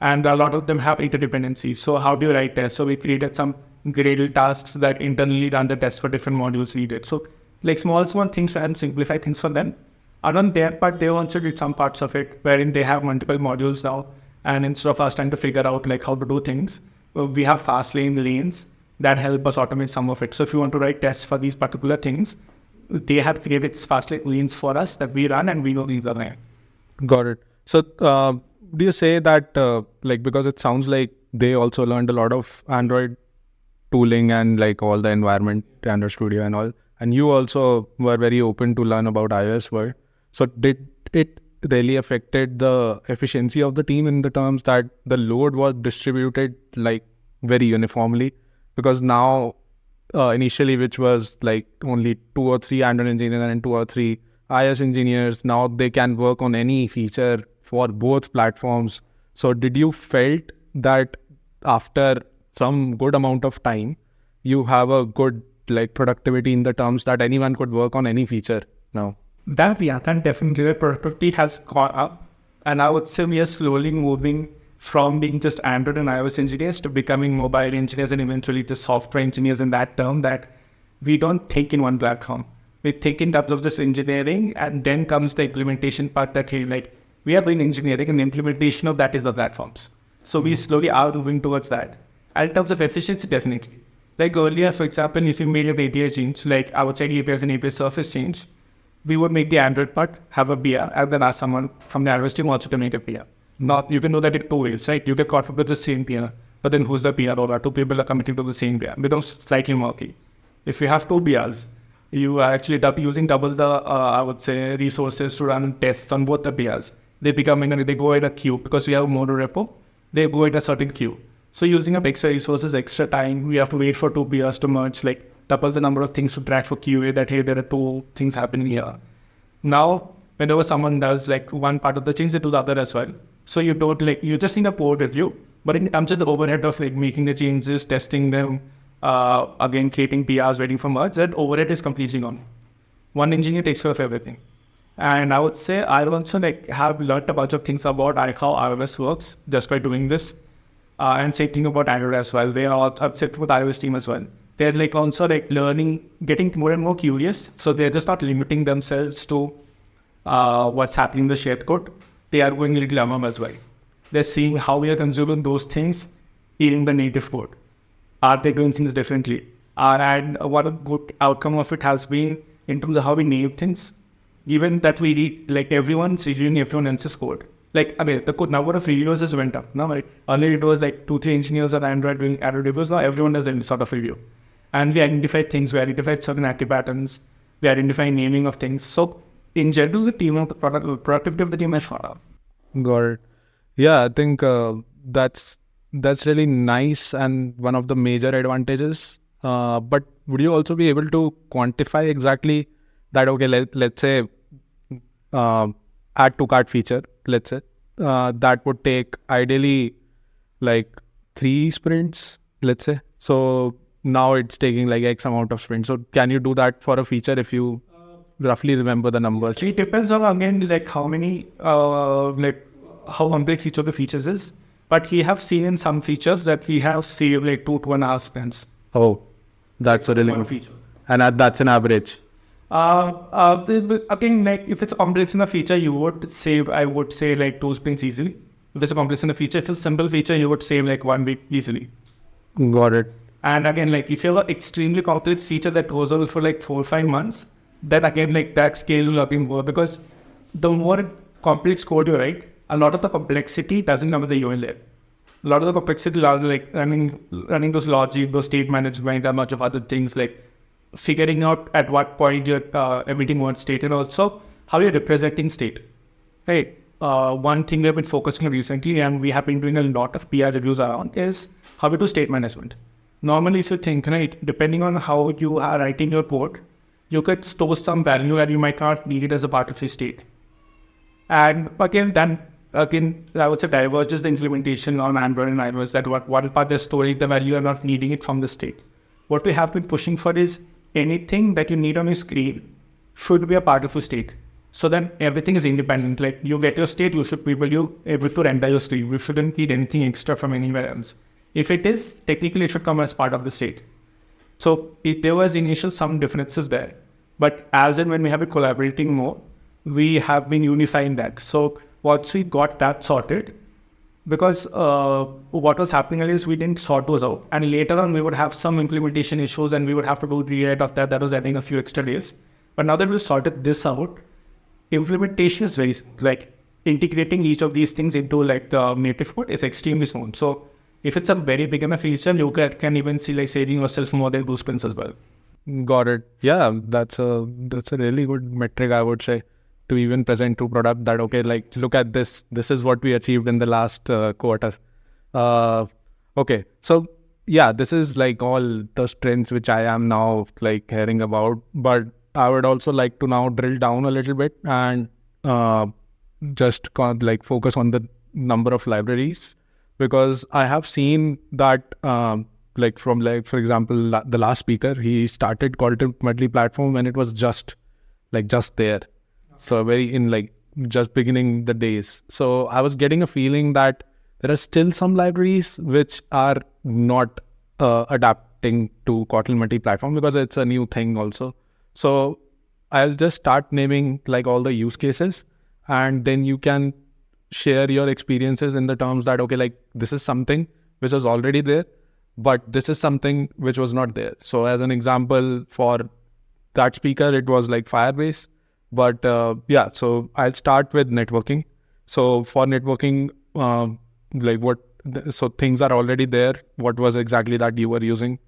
and a lot of them have interdependencies. So how do you write tests? So we created some Gradle tasks that internally run the tests for different modules needed. So like small things and simplify things for them. And on their part, they also did some parts of it wherein they have multiple modules now. And instead of us trying to figure out like how to do things, we have fast lane lanes that help us automate some of it. So if you want to write tests for these particular things, they have created fast lane lanes for us that we run and we know these are there. Got it. So do you say that like, because it sounds like they also learned a lot of Android tooling and like all the environment, Android Studio and all, and you also were very open to learn about iOS world. So did it really affected the efficiency of the team in the terms that the load was distributed like very uniformly? Because now initially, which was like only 2 or 3 Android engineers and 2 or 3 iOS engineers, now they can work on any feature for both platforms. So did you felt that after some good amount of time, you have a good like productivity in the terms that anyone could work on any feature now? That definitely the productivity has gone up. And I would say we are slowly moving from being just Android and iOS engineers to becoming mobile engineers and eventually just software engineers, in that term, that we don't think in one platform. We think in terms of just engineering, and then comes the implementation part that, hey, like we are doing engineering and the implementation of that is the platforms. So we slowly are moving towards that. And in terms of efficiency, definitely. Like earlier, for example, if you made an API change, like I would say APIs and API surface change, we would make the Android part have a PR and then ask someone from the iOS team also to make a PR. Not, you can do that in 2 ways, right? You can configure the same PR, but then who's the PR or 2 people are committing to the same PR. It becomes slightly murky. If you have 2 PRs, you are actually using double the, I would say, resources to run tests on both the PRs. They go in a queue because we have a mono repo. They go in a certain queue. So using up extra resources, extra time, we have to wait for 2 PRs to merge, like doubles the number of things to track for QA that, hey, there are 2 things happening here. Now, whenever someone does like one part of the change, they do the other as well. So you don't you just need a code review, but in terms of the overhead of like making the changes, testing them, again, creating PRs, waiting for merge, that overhead is completely gone. One engineer takes care of everything. And I would say I also have learned a bunch of things about how iOS works just by doing this. And same thing about Android as well. They are upset with iOS team as well. They're also learning, getting more and more curious. So they're just not limiting themselves to what's happening in the shared code. They are going a little among as well. They're seeing how we are consuming those things in the native code. Are they doing things differently? And what a good outcome of it has been in terms of how we name things. Given that we read, everyone's reviewing everyone else's code. The code number of reviewers has went up. Now, right? Earlier it was 2-3 engineers on Android doing Android reviews. Now everyone does any sort of review. And we identified things. We identified certain active patterns. We identified naming of things. So in general, the team of the productivity of the team has shot up. Got it. Yeah, I think that's really nice and one of the major advantages. But would you also be able to quantify exactly that, okay, let's say add to cart feature, let's say, that would take ideally like 3 sprints, let's say. So now it's taking like X amount of sprints. So can you do that for a feature if you roughly remember the numbers? It depends on, again, like how many, like how complex each of the features is. But we have seen in some features that we have saved like 2.5 sprints. Oh, that's a really good feature. And that's an average. Again, like if it's complex in a feature, you would save, I would say, like 2 sprints easily. If it's a complex in a feature, if it's a simple feature, you would save like 1 week easily. Got it. And again, like if you have an extremely complex feature that goes on for like 4 or 5 months, then again, like that scale will again go, because the more complex code you write, a lot of the complexity doesn't come with the UI layer. A lot of the complexity, like running those logic, those state management, and much of other things, like figuring out at what point you're emitting one state, and also how you're representing state. Right. One thing we've been focusing on recently, and we have been doing a lot of PR reviews around, is how we do state management. Normally, if you think, right, depending on how you are writing your code, you could store some value and you might not need it as a part of your state. And again, I would say diverges the implementation on Android and iOS, that one part they're storing the value and not needing it from the state. What we have been pushing for is anything that you need on your screen should be a part of your state. So then everything is independent. Like you get your state, you should be able to render your screen. You shouldn't need anything extra from anywhere else. If it is, technically it should come as part of the state. So there was initial some differences there. But as and when we have been collaborating more, we have been unifying that. So once we got that sorted, because what was happening is we didn't sort those out. And later on, we would have some implementation issues and we would have to do rewrite of that. That was adding a few extra days. But now that we've sorted this out, implementation is very, like integrating each of these things into like the native code is extremely smooth. So if it's a very big enough feature, you can even see like saving yourself more than 2 sprints as well. Got it. Yeah, that's a really good metric, I would say, to even present to product that, okay, like look at this. This is what we achieved in the last quarter. Okay, so yeah, this is like all the trends which I am now like hearing about. But I would also like to now drill down a little bit and just like focus on the number of libraries, because I have seen that like from like, for example, the last speaker, he started Kotlin Multiplatform when it was just there. So very in like just beginning the days. So I was getting a feeling that there are still some libraries which are not adapting to Kotlin Multiplatform because it's a new thing also. So I'll just start naming like all the use cases, and then you can share your experiences in the terms that, okay, like this is something which was already there, but this is something which was not there. So as an example, for that speaker, it was like Firebase. But yeah, so I'll start with networking. So for networking, so things are already there. What was exactly that you were using?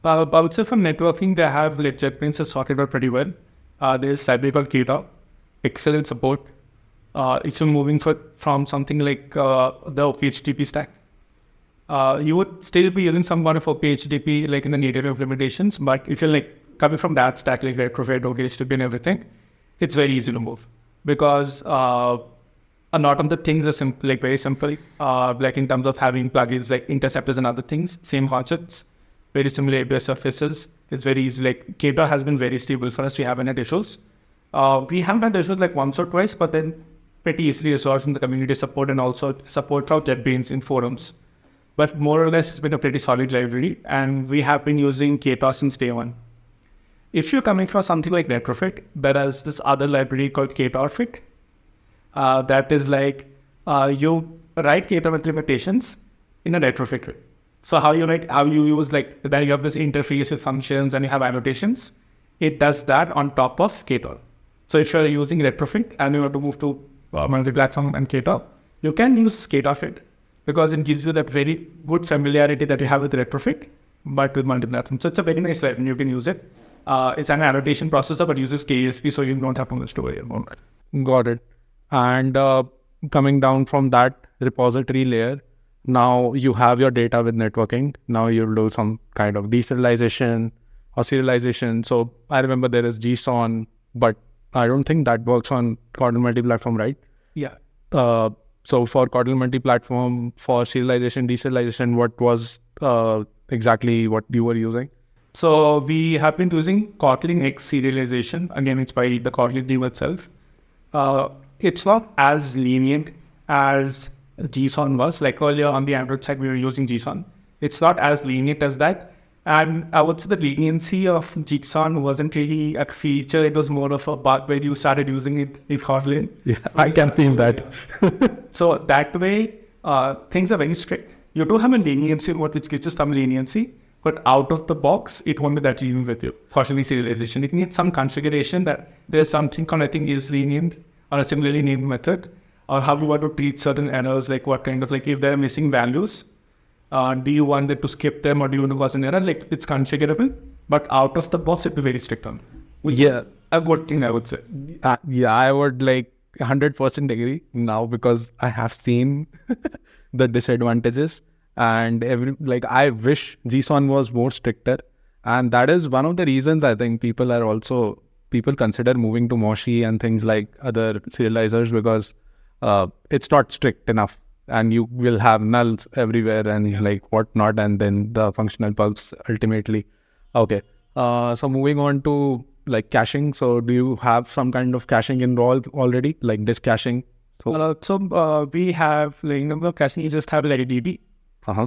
I would say for networking, they have like JetBrains is sorted out pretty well. There's library called Kata, excellent support. If you're moving from something like the OpenHTTP stack, you would still be using some kind of OpenHTTP like in the native implementations. But if you're like coming from that stack, like retrofit, OpenHTTP and everything, it's very easy to move, because a lot of the things are simple, like very simple, like in terms of having plugins like interceptors and other things, same concepts, very similar API surfaces. It's very easy. Like Kata has been very stable for us. We haven't had issues. We have had issues like once or twice, but then pretty easily resolved from the community support and also support from JetBrains in forums. But more or less, it's been a pretty solid library, and we have been using Kata since day one. If you're coming from something like retrofit, there is this other library called Kata-Fit. That is like you write Kata implementations in a retrofit way. So how you use like, then you have this interface with functions and you have annotations. It does that on top of Kata. So if you're using retrofit and you want to move to multi-platform and Kata, you can use Kata-Fit, because it gives you that very good familiarity that you have with retrofit, but with multi-platform. So it's a very nice library. You can use it. It's an annotation processor, but uses KSP, so you don't have to store it. Got it. And coming down from that repository layer, now you have your data with networking. Now you'll do some kind of deserialization. or serialization. So I remember there is JSON, but I don't think that works on Kotlin Multiplatform, right? Yeah. So for Kotlin Multiplatform, for serialization, deserialization, what was exactly what you were using? So we have been using Kotlin X serialization. Again, it's by the Kotlin team itself. It's not as lenient as JSON was. Like earlier on the Android side, we were using JSON. It's not as lenient as that. And I would say the leniency of JSON wasn't really a feature. It was more of a bug when you started using it in Kotlin. Yeah, I can feel that. So that way, things are very strict. You do have a leniency mode, which gives you some leniency. But out of the box, it won't be that lenient with you. Kotlin serialization. It needs some configuration that there's something called, I think, is lenient or a similarly named method, or how you want to treat certain errors, like what kind of, like if there are missing values, do you want it to skip them or do you want to cause an error? Like it's configurable, but out of the box, it'll be very strict on, which is a good thing, I would say. Yeah, I would like 100% agree now because I have seen the disadvantages. And I wish JSON was more stricter, and that is one of the reasons I think people consider moving to Moshi and things like other serializers, because it's not strict enough, and you will have nulls everywhere and like whatnot, and then the functional bugs ultimately. Okay, so moving on to like caching. So do you have some kind of caching involved already, like disk caching? So we have like number of caching. You just have like a DB.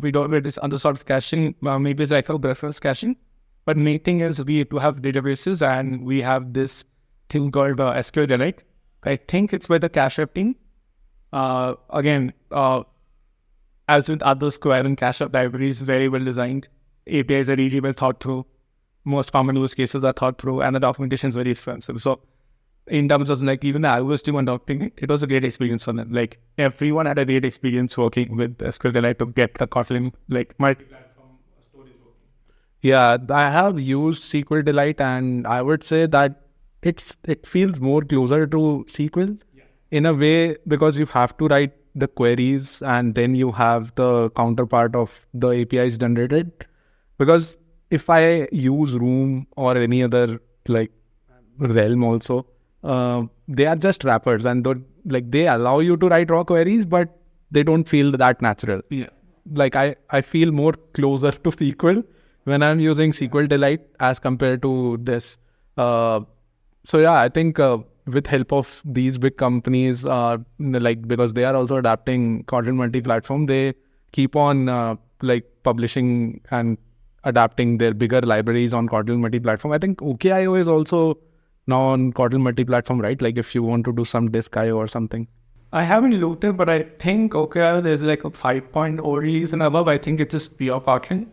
We don't have this other sort of caching. Maybe it's like a reference caching. But main thing is we do have databases, and we have this thing called SQLite. I think it's where the cache team. Again, as with other Square and cache libraries, very well designed. APIs are really well thought through. Most common use cases are thought through, and the documentation is very expensive. So in terms of like even the iOS team adopting it, it was a great experience for them. Like everyone had a great experience working with SQLite to get the Kotlin like multi-platform storage working. Yeah, I have used SQLite, and I would say that it feels more closer to SQL in a way, because you have to write the queries and then you have the counterpart of the APIs generated. Because if I use Room or any other like realm also, they are just wrappers, and they allow you to write raw queries, but they don't feel that natural. Yeah. Like I feel more closer to SQL when I'm using SQLite as compared to this. So yeah, I think with help of these big companies, because they are also adapting Kotlin Multiplatform, they keep on publishing and adapting their bigger libraries on Kotlin Multiplatform. I think OKIO is also now on Kotlin Multiplatform, right? Like if you want to do some disk IO or something. I haven't looked at, but I think there's like a 5.0 release and above. I think it's just pure Kotlin.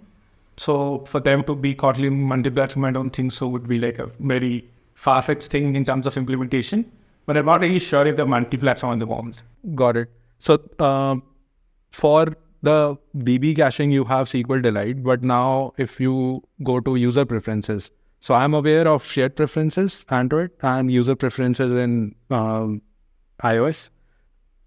So for them to be Kotlin Multiplatform, I don't think so would be like a very far-fetched thing in terms of implementation. But I'm not really sure if the multi-platform on the bombs. Got it. So for the DB caching, you have SQLite, but now if you go to user preferences, so I'm aware of shared preferences, Android, and user preferences in iOS.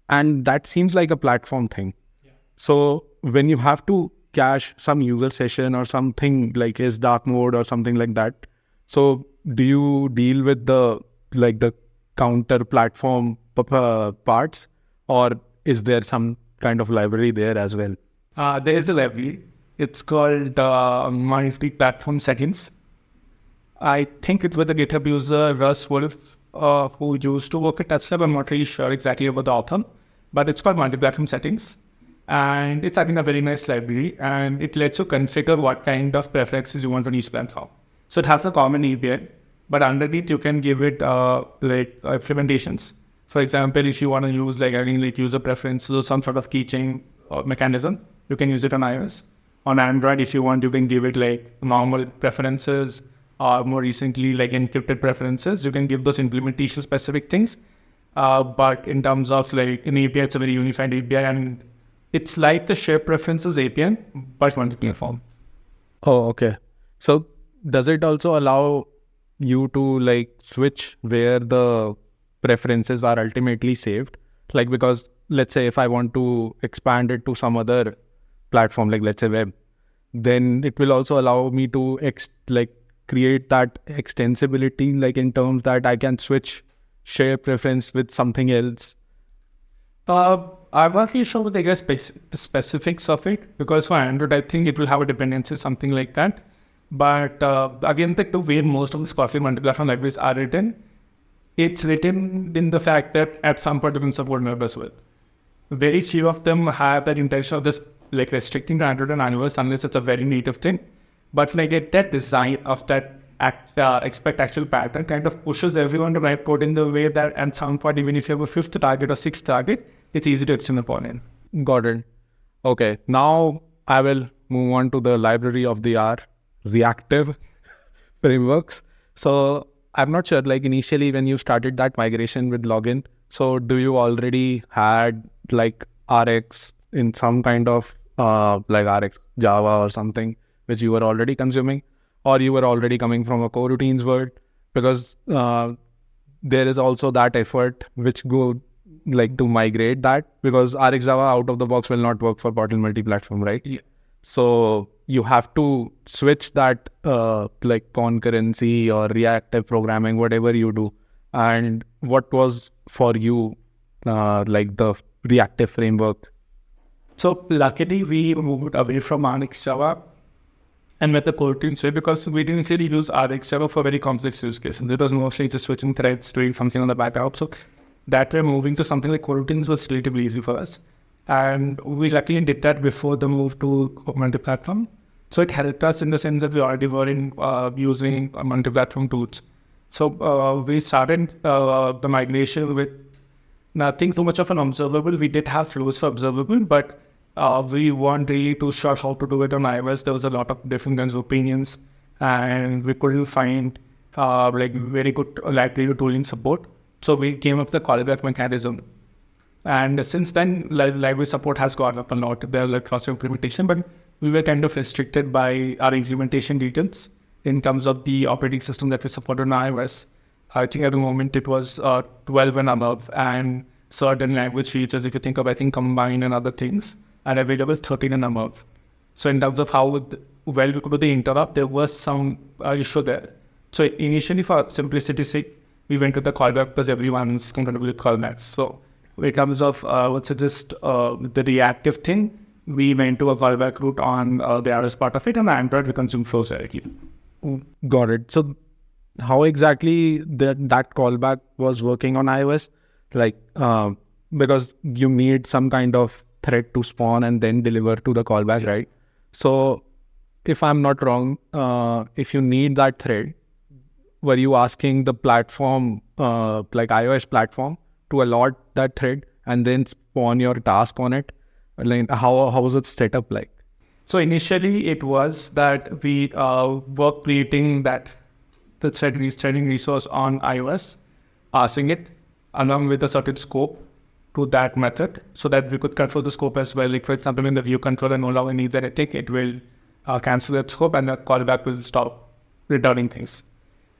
And that seems like a platform thing. Yeah. So when you have to cache some user session or something like is dark mode or something like that, so do you deal with the counter platform parts, or is there some kind of library there as well? There is a library. It's called multi-platform settings. I think it's with the GitHub user Russ Wolf, who used to work at Tesla. I'm not really sure exactly about the author, but it's called multi-platform settings. And it's, I think, a very nice library, and it lets you configure what kind of preferences you want on each platform. So it has a common API, but underneath you can give it implementations. For example, if you want to use user preferences or some sort of keychain or mechanism, you can use it on iOS. On Android, if you want, you can give it like normal preferences, or more recently like encrypted preferences. You can give those implementation specific things. But in terms of like an API, it's a very unified API, and it's like the shared preferences API, but multi-platform. Oh, okay. So does it also allow you to like switch where the preferences are ultimately saved? Like, because let's say if I want to expand it to some other platform, like let's say web, then it will also allow me to create that extensibility, like in terms that I can share preference with something else? I'm not really sure what the specifics of it, because for Android, I think it will have a dependency, something like that. But again, the way most of the Kotlin multi-platform libraries are written, it's written in the fact that at some point you can support web as well. Very few of them have that intention of just like restricting to Android and iOS unless it's a very native thing. But like that design of that expect actual pattern kind of pushes everyone to write code in the way that at some point, even if you have a fifth target or sixth target, it's easy to extend upon it. Got it. Okay, now I will move on to the library of the hour, reactive frameworks. So I'm not sure, like initially when you started that migration with login, so do you already had like RX in some kind of like RX Java or something which you were already consuming, or you were already coming from a coroutines world? Because there is also that effort which go like to migrate that, because RX Java out of the box will not work for Kotlin multi-platform, right? Yeah. So you have to switch that like concurrency or reactive programming, whatever you do. And what was for you like the reactive framework? So luckily we moved away from RX Java and with the coroutines way, because we didn't really use RX Java for very complex use cases. It was mostly just switching threads, doing something on the background. So that way moving to something like coroutines was relatively easy for us. And we luckily did that before the move to multi-platform. So it helped us in the sense that we already were in using multi-platform tools. So we started the migration with nothing too much of an observable. We did have flows for observable, but we weren't really too sure how to do it on iOS. There was a lot of different kinds of opinions, and we couldn't find like very good library tooling support. So we came up with the callback mechanism. And since then, library support has gone up a lot. There are like lots of implementation, but we were kind of restricted by our implementation details in terms of the operating system that we support on iOS. I think at the moment it was 12 and above, and certain language features, if you think of, I think, combine and other things, are available 13 and above. So in terms of how well we could do the interrupt, there was some issue there. So initially, for simplicity's sake, we went to the callback because everyone's comfortable with callbacks. So in terms of the reactive thing, we went to a callback route on the iOS part of it, and Android we consume flows directly. Got it. So how exactly that callback was working on iOS? Like because you need some kind of thread to spawn and then deliver to the callback, right? So if I'm not wrong, if you need that thread, were you asking the platform, like iOS platform, to allot that thread and then spawn your task on it? Like how was it set up like? So initially it was that we were creating the threading resource on iOS, passing it along with a certain scope to that method so that we could control the scope as well. Like for example, when the view controller no longer needs anything, it will cancel that scope and the callback will stop returning things.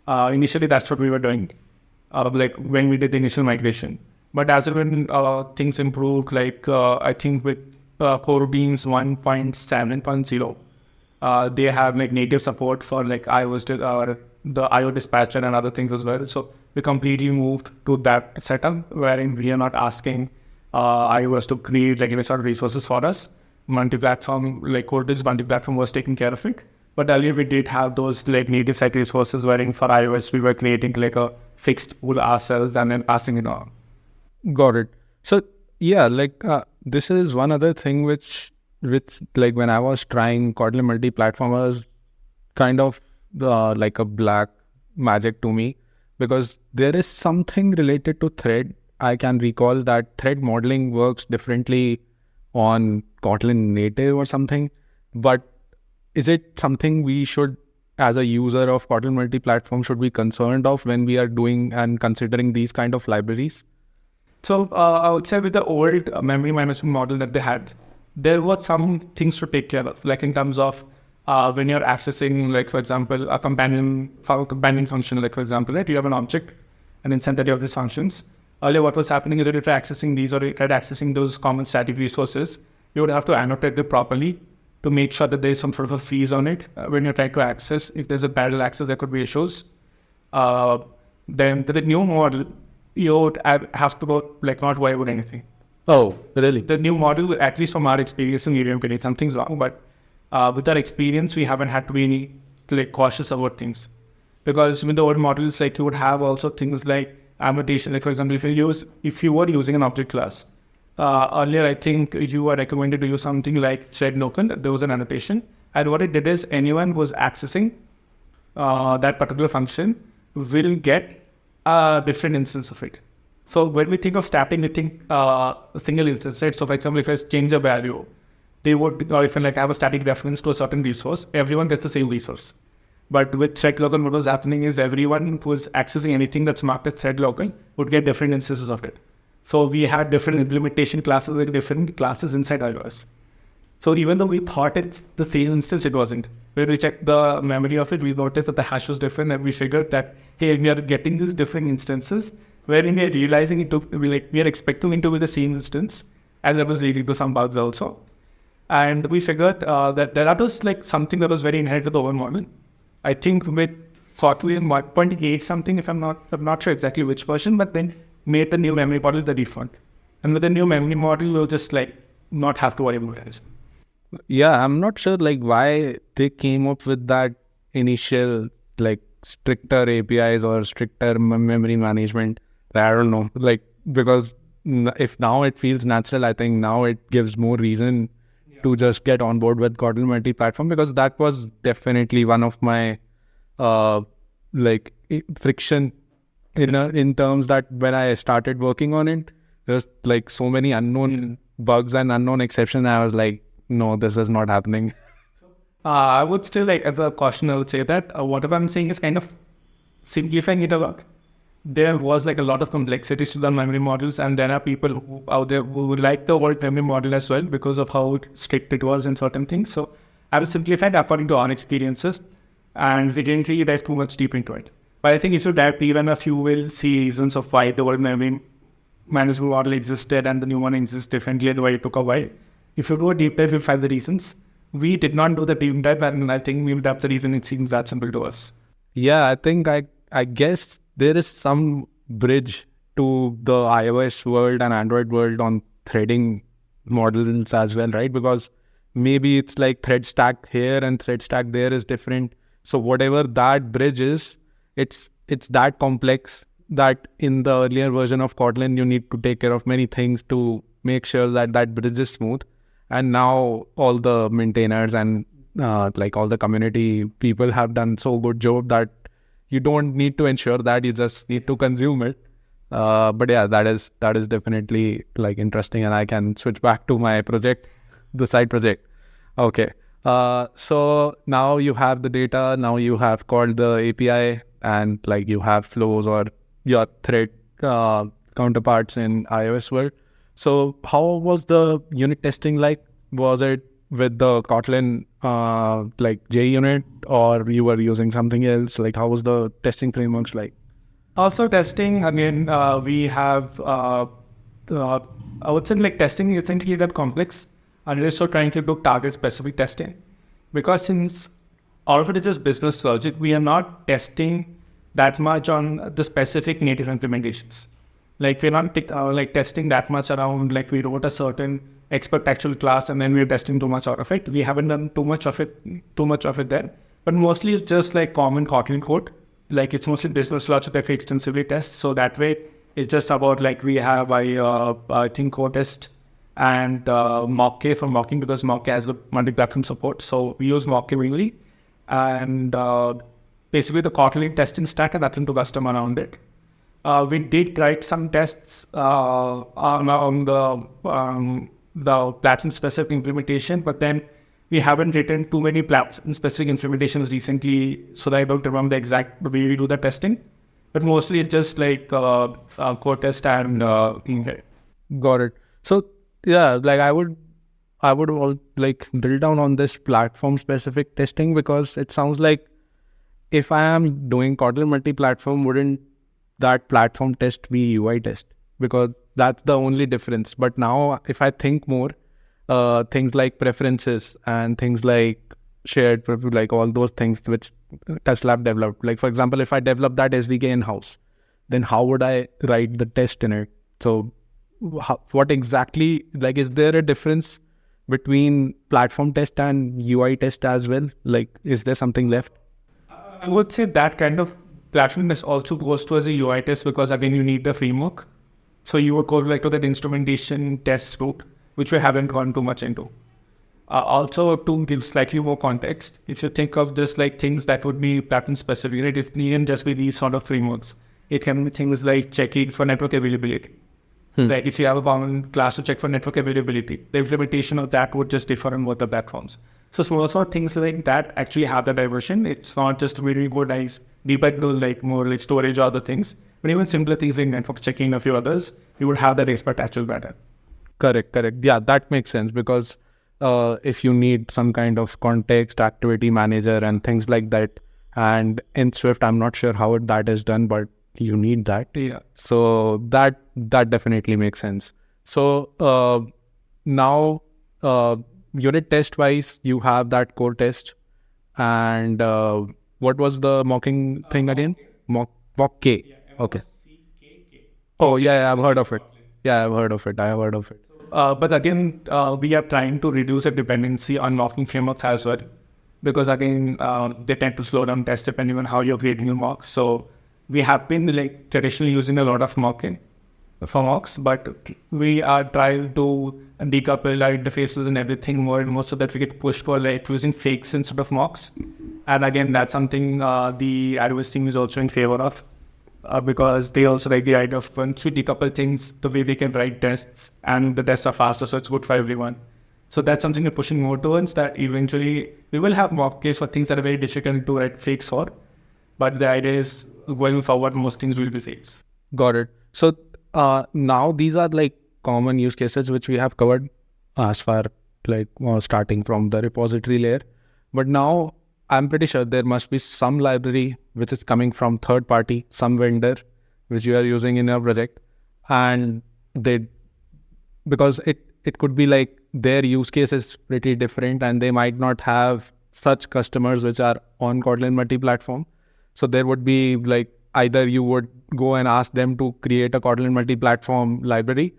Initially, that's what we were doing, like when we did the initial migration. But as when things improved, like I think with coroutines 1.7.0, they have like native support for like iOS, the IO dispatcher and other things as well. So we completely moved to that setup wherein we are not asking iOS to create like sort of resources for us. Multi-platform, like coroutines multi-platform was taking care of it. But earlier we did have those like native site resources wherein for iOS we were creating like a fixed pool ourselves and then passing it on. Got it. So yeah, like this is one other thing which like when I was trying Kotlin multi-platform was kind of like a black magic to me, because there is something related to thread. I can recall that thread modeling works differently on Kotlin native or something, but is it something we should, as a user of Kotlin multi-platform, should be concerned of when we are doing and considering these kind of libraries? So I would say with the old memory management model that they had, there were some things to take care of, like in terms of when you're accessing, like for example, a companion function, like for example, right, you have an object and inside that you have these functions. Earlier, what was happening is that if you're accessing these or you're accessing those common static resources, you would have to annotate them properly to make sure that there's some sort of a freeze on it when you're trying to access. If there's a parallel access, there could be issues. Then the new model, you would have to go like not worry about anything. Oh, really? The new model, at least from our experience in maybe something's wrong, but with our experience, we haven't had to be like cautious about things. Because with the old models, like you would have also things like annotation. Like for example, if you were using an object class, earlier I think you were recommended to use something like thread local. There was an annotation, and what it did is anyone who was accessing that particular function will get a different instance of it. So when we think of static, we think a single instance, right? So for example, if I change a value, they would, or if I like have a static reference to a certain resource, everyone gets the same resource. But with thread local, what was happening is everyone who was accessing anything that's marked as thread local would get different instances of it. So we had different implementation classes and different classes inside iOS. So even though we thought it's the same instance, it wasn't. When we checked the memory of it, we noticed that the hash was different, and we figured that, hey, we are getting these different instances, wherein we are realizing we are expecting it to be the same instance, and that was leading to some bugs also. And we figured that was like something that was very inherent to the old model. I think with Kotlin 1.8 something, I'm not sure exactly which version, but then made the new memory model the default. And with the new memory model, we'll just like not have to worry about it. Yeah, I'm not sure like why they came up with that initial like stricter APIs or stricter memory management. I don't know, like because if now it feels natural, I think now it gives more reason to just get on board with Kotlin Multiplatform, because that was definitely one of my like friction in terms that when I started working on it, there's like so many unknown bugs and unknown exceptions. I was like, no, this is not happening. I would still like, as a caution, I would say that whatever I'm saying is kind of simplifying it a lot. There was like a lot of complexities to the memory models, and there are people out there who would like the old memory model as well because of how strict it was in certain things. So I will simplify it according to our experiences, and we didn't really dive too much deep into it. But I think if you dive deep enough, you will see reasons of why the old memory management model existed and the new one exists differently and why it took a while. If you do a deep dive, you'll find the reasons. We did not do the deep dive, and I think maybe that's the reason it seems that simple to us. Yeah, I think I guess there is some bridge to the iOS world and Android world on threading models as well, right? Because maybe it's like thread stack here and thread stack there is different. So whatever that bridge is, it's that complex that in the earlier version of Kotlin, you need to take care of many things to make sure that that bridge is smooth. And now all the maintainers and like all the community people have done so good job that you don't need to ensure that, you just need to consume it. But yeah, that is definitely like interesting, and I can switch back to my project, the side project. Okay. So now you have the data, now you have called the API, and like you have flows or your thread counterparts in iOS world. So how was the unit testing like? Was it with the Kotlin like JUnit, or you were using something else? Like how was the testing frameworks like? Also testing, again, we have, I would say like testing isn't really that complex unless you're trying to do target specific testing. Because since all of it is just business logic, we are not testing that much on the specific native implementations. Like we're not like testing that much around, like we wrote a certain expert actual class and then we're testing too much out of it. We haven't done too much of it there. But mostly it's just like common Kotlin code. Like it's mostly business logic that we extensively test. So that way it's just about like we have I think code test and Mock-K for mocking, because Mock-K has good multi-platform support. So we use Mock-K mainly, and basically the Kotlin testing stack and nothing to custom around it. We did write some tests on the platform specific implementation, but then we haven't written too many platform specific implementations recently, so that I don't remember the exact way we do the testing. But mostly it's just like code test and Got it. So yeah, like I would all like drill down on this platform specific testing, because it sounds like if I am doing Kotlin multi-platform, wouldn't that platform test be UI test? Because that's the only difference. But now if I think more, things like preferences and things like shared, like all those things which TestLab developed. Like for example, if I develop that SDK in-house, then how would I write the test in it? So what exactly, like, is there a difference between platform test and UI test as well? Like, is there something left? I would say that kind of platform test also goes to as a UI test, because again, you need the framework. So you would go like to that instrumentation test route, which we haven't gone too much into. Also, to give slightly more context, if you think of just like things that would be platform specific, right? It needn't just be these sort of frameworks. It can be things like checking for network availability. Like if you have a common class to check for network availability, the implementation of that would just differ on both the platforms. So small sort of things like that actually have the diversion. It's not just very good like deeper into like more like storage or other things, but even simpler things like network checking, a few others, you would have that expert actual pattern. Correct. Yeah, that makes sense, because if you need some kind of context, activity manager and things like that, and in Swift, I'm not sure how that is done, but you need that. Yeah. So that definitely makes sense. So now unit test wise, you have that core test, and what was the mocking thing again? Mock K. Okay. Oh yeah, I've heard of it. Yeah, I've heard of it. I have heard of it. But again, we are trying to reduce the dependency on mocking frameworks as well, because again, they tend to slow down tests depending on how you're creating your mocks. So we have been like traditionally using a lot of mocking for mocks, but we are trying to decouple our interfaces and everything more and more so that we get pushed for like using fakes instead of mocks. And again, that's something the iOS team is also in favor of. Because they also like the idea of once we decouple things, the way they can write tests and the tests are faster, so it's good for everyone. So that's something we're pushing more towards, that eventually we will have mock case for things that are very difficult to write fakes for. But the idea is going forward, most things will be fakes. Got it. So now these are like common use cases which we have covered as far like starting from the repository layer. But now I'm pretty sure there must be some library which is coming from third party, some vendor which you are using in your project, and because it could be like their use case is pretty different and they might not have such customers which are on Kotlin Multiplatform. So there would be like either you would go and ask them to create a Kotlin Multiplatform library,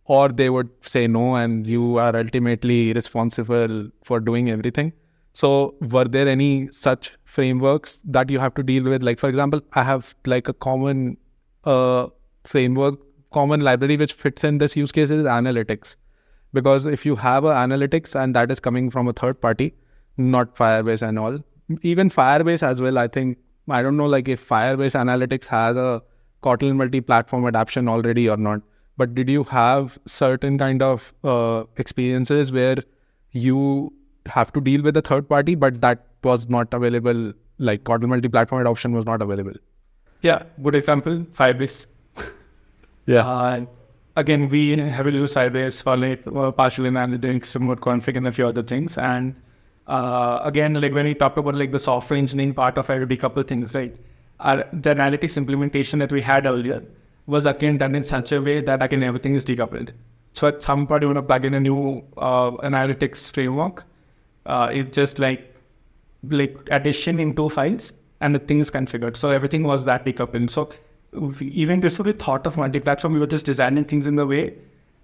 or they would say no and you are ultimately responsible for doing everything. So were there any such frameworks that you have to deal with? Like, for example, I have like a common framework, common library which fits in this use case is analytics. Because if you have a analytics and that is coming from a third party, not Firebase and all, even Firebase as well, I think, I don't know like if Firebase Analytics has a Kotlin multi-platform adaptation already or not, but did you have certain kind of experiences where you have to deal with a third party, but that was not available, like Kotlin multi-platform adoption was not available? Yeah, good example, Firebase. Yeah. Again, we heavily use Firebase for like partial analytics, remote config, and a few other things. And again, like when we talked about like the software engineering part of our decouple things, right? The analytics implementation that we had earlier was again done in such a way that again everything is decoupled. So at some point you want to plug in a new analytics framework. It's just like addition in two files and the thing is configured. So everything was that decoupled. So even before we thought of multi-platform, we were just designing things in the way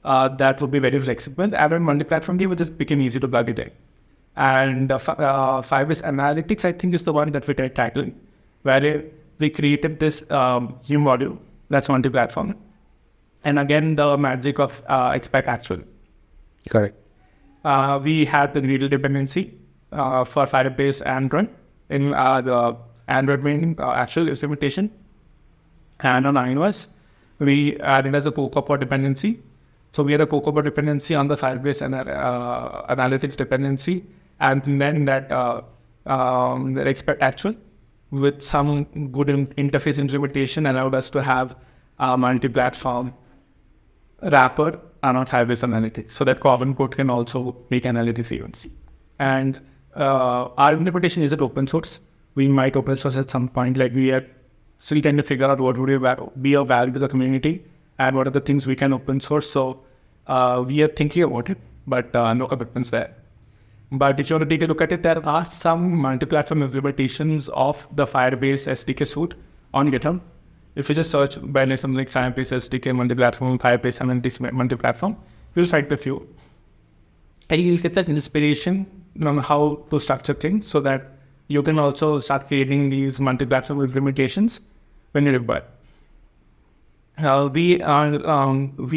that would be very flexible. And on multi-platform, it just became easy to plug it in. And Firebase Analytics, I think, is the one that we are tackling, where we created this new module that's multi-platform. And again, the magic of expect actual. Correct. We had the Gradle dependency for Firebase Android in the Android main actual implementation. And on iOS, we added as a CocoaPod dependency. So we had a CocoaPod dependency on the Firebase and Analytics dependency. And then that expect actual with some good interface implementation allowed us to have a multi-platform wrapper and not Firebase Analytics. So that common code can also make analytics events. And our implementation is open source. We might open source at some point, like we are still trying to figure out what would be of value to the community and what are the things we can open source. So we are thinking about it. but no commitments there. But if you want to take a look at it, there are some multi-platform implementations of the Firebase SDK suite on GitHub. If you just search by something like Firebase SDK multi-platform, Firebase Analytics multi-platform, you'll find a few. And you'll get that inspiration on how to structure things so that you can also start creating these multi-platform implementations when you require. We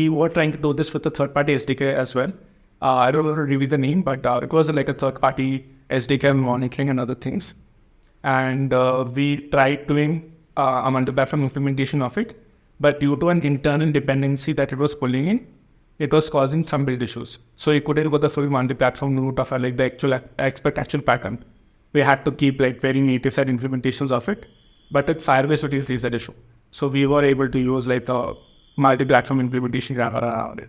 were trying to do this with a third-party SDK as well. I don't want to reveal the name, but it was like a third-party SDK monitoring and other things. And we tried doing a multi-platform implementation of it, but due to an internal dependency that it was pulling in, it was causing some build issues. So you couldn't go the full multi-platform route of like the actual pattern. We had to keep like very native side implementations of it, but with Firebase it is that issue. So we were able to use like a multi-platform implementation around it.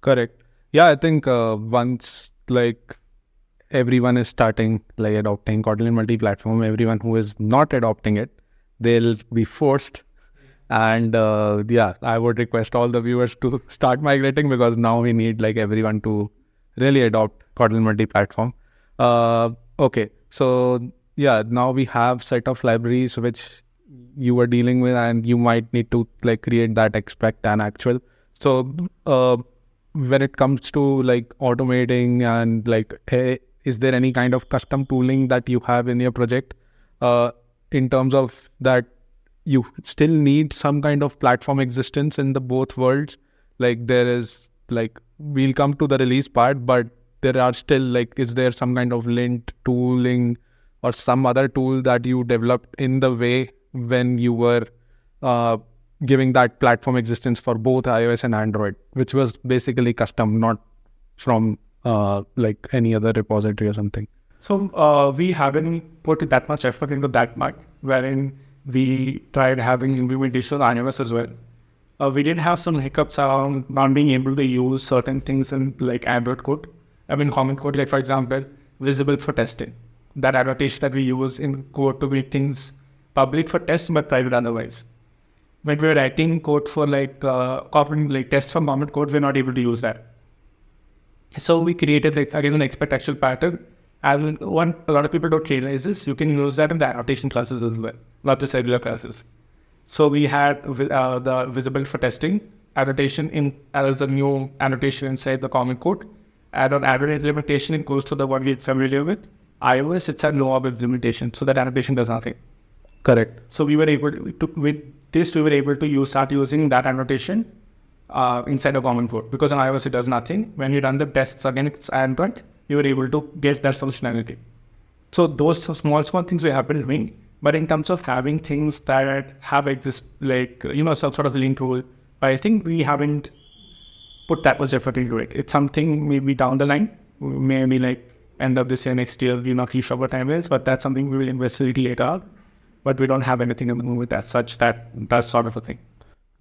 Correct. Yeah, I think once like everyone is starting like adopting Kotlin multi-platform, everyone who is not adopting it, they'll be forced. And I would request all the viewers to start migrating, because now we need like everyone to really adopt Kotlin multi-platform. Okay, so yeah, now we have set of libraries which you were dealing with, and you might need to like create that expect and actual. So when it comes to like automating and like, is there any kind of custom tooling that you have in your project in terms of that you still need some kind of platform existence in the both worlds? Like there is like, we'll come to the release part, but there are still like, is there some kind of lint tooling or some other tool that you developed in the way when you were giving that platform existence for both iOS and Android, which was basically custom, not from like any other repository or something? So we haven't put that much effort into that part, wherein we tried having implementation on iOS as well. We did have some hiccups around not being able to use certain things in like Android code. Common code, like for example, visible for testing. That annotation that we use in code to make things public for tests but private otherwise. When we're writing code for like tests from common code, we're not able to use that. So we created like again an expect actual pattern. And what a lot of people don't realize is you can use that in the annotation classes as well, not just regular classes. So we had the visible for testing annotation as a new annotation inside the common code. And on Android implementation, it goes to the one we're familiar with. iOS, it's a no-ob implementation, so that annotation does nothing. Correct. So we were able to start using that annotation inside a common code, because on iOS it does nothing. When you run the tests against Android, you were able to get that functionality. So those small things we have been doing. But in terms of having things that have like some sort of link tool, I think we haven't put that much effort into it. It's something maybe down the line, maybe like end of this year, next year, we're not really sure what time is, but that's something we will investigate later. But we don't have anything in the moment as such that's sort of a thing.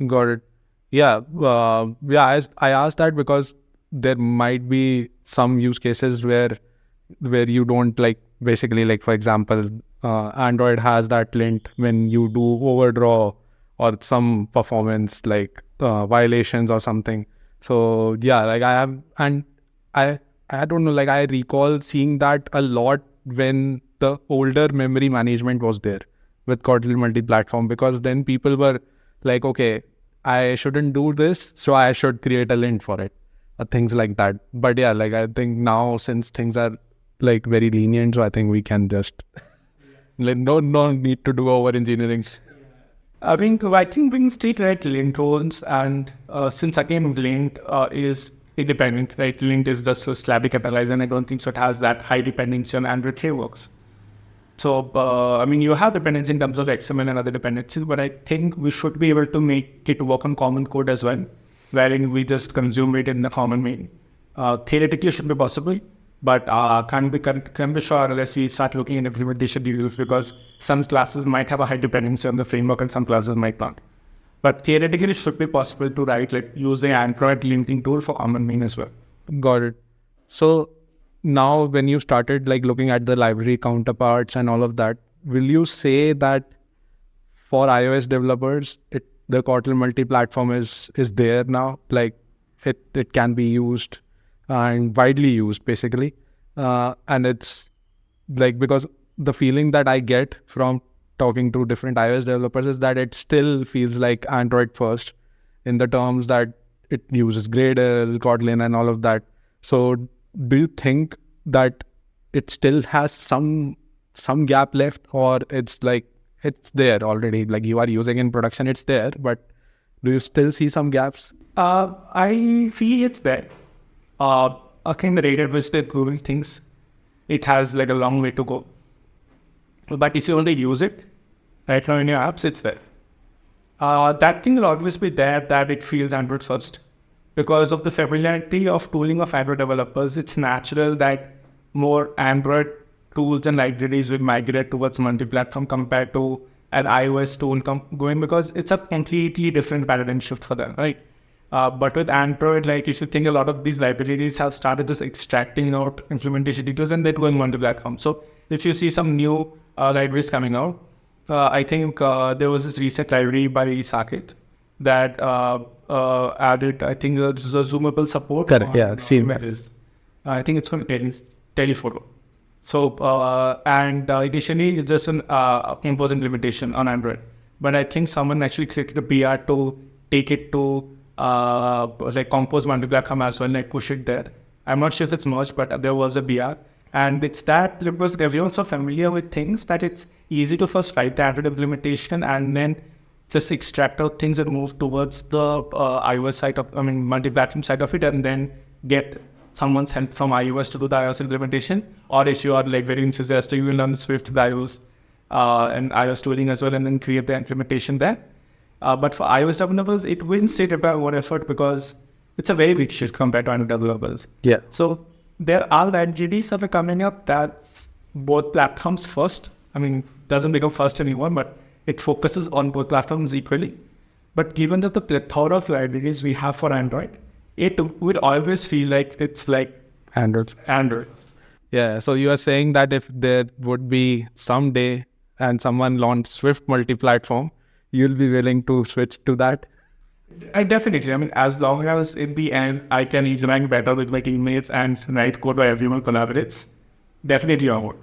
Got it. Yeah. I asked that because there might be some use cases where you don't like, basically like for example, Android has that lint when you do overdraw or some performance like violations or something. So yeah, like I don't know, like I recall seeing that a lot when the older memory management was there with Kotlin multi-platform, because then people were like, okay, I shouldn't do this, so I should create a lint for it, or things like that. But yeah, like I think now since things are like very lenient, so I think we can just like no need to do over engineering. I think we can state right lint rules, and since again lint is independent, right? Lint is just a slab capitalized, and I don't think so it has that high dependency on Android frameworks. So, you have dependency in terms of XML and other dependencies, but I think we should be able to make it work on common code as well, wherein we just consume it in the common main. Theoretically, it should be possible, but can't be sure unless we start looking at implementation details, because some classes might have a high dependency on the framework and some classes might not. But theoretically, it should be possible to use the Android linting tool for common main as well. Got it. So now when you started like looking at the library counterparts and all of that, will you say that for iOS developers, the Kotlin multi-platform is there now? Like it can be used and widely used basically. And it's like, because the feeling that I get from talking to different iOS developers is that it still feels like Android first, in the terms that it uses Gradle, Kotlin, and all of that. So do you think that it still has some gap left, or it's like it's there already, like you are using in production, it's there, but do you still see some gaps? I feel it's there. Again, the rate at which they're improving things, it has like a long way to go. But if you only use it right now in your apps, it's there. That thing will always be there, that it feels Android first. Because of the familiarity of tooling of Android developers, it's natural that more Android tools and libraries will migrate towards multi-platform compared to an iOS tool going, because it's a completely different paradigm shift for them, right? But with Android, like, you should think a lot of these libraries have started just extracting out implementation details and they're going multi-platform. So if you see some new libraries coming out, I think there was this recent library by Saket that added, I think, the zoomable support. Correct. Yeah, seen that. I think it's called telephoto. So, initially it's just an Compose implementation on Android. But I think someone actually created a PR to take it to like Compose multi-platform as well, like push it there. I'm not sure if it's merged, but there was a BR. And it's that because everyone's so familiar with things that it's easy to first write the Android implementation and then just extract out things and move towards the iOS side of, multi-platform side of it, and then get someone's help from iOS to do the iOS implementation. Or if you are like very enthusiastic, you will learn Swift, the iOS and iOS tooling as well, and then create the implementation there. But for iOS developers, it will still require more effort because it's a very big shift compared to Android developers. Yeah. So there are IDEs that are coming up that's both platforms first. It doesn't become first anymore, but it focuses on both platforms equally. But given that the plethora of IDEs we have for Android, it would always feel like it's like Android. Yeah. So you are saying that if there would be someday and someone launched Swift Multiplatform, you'll be willing to switch to that? I definitely. As long as in the end I can interact better with my teammates and write code where everyone collaborates, definitely I would.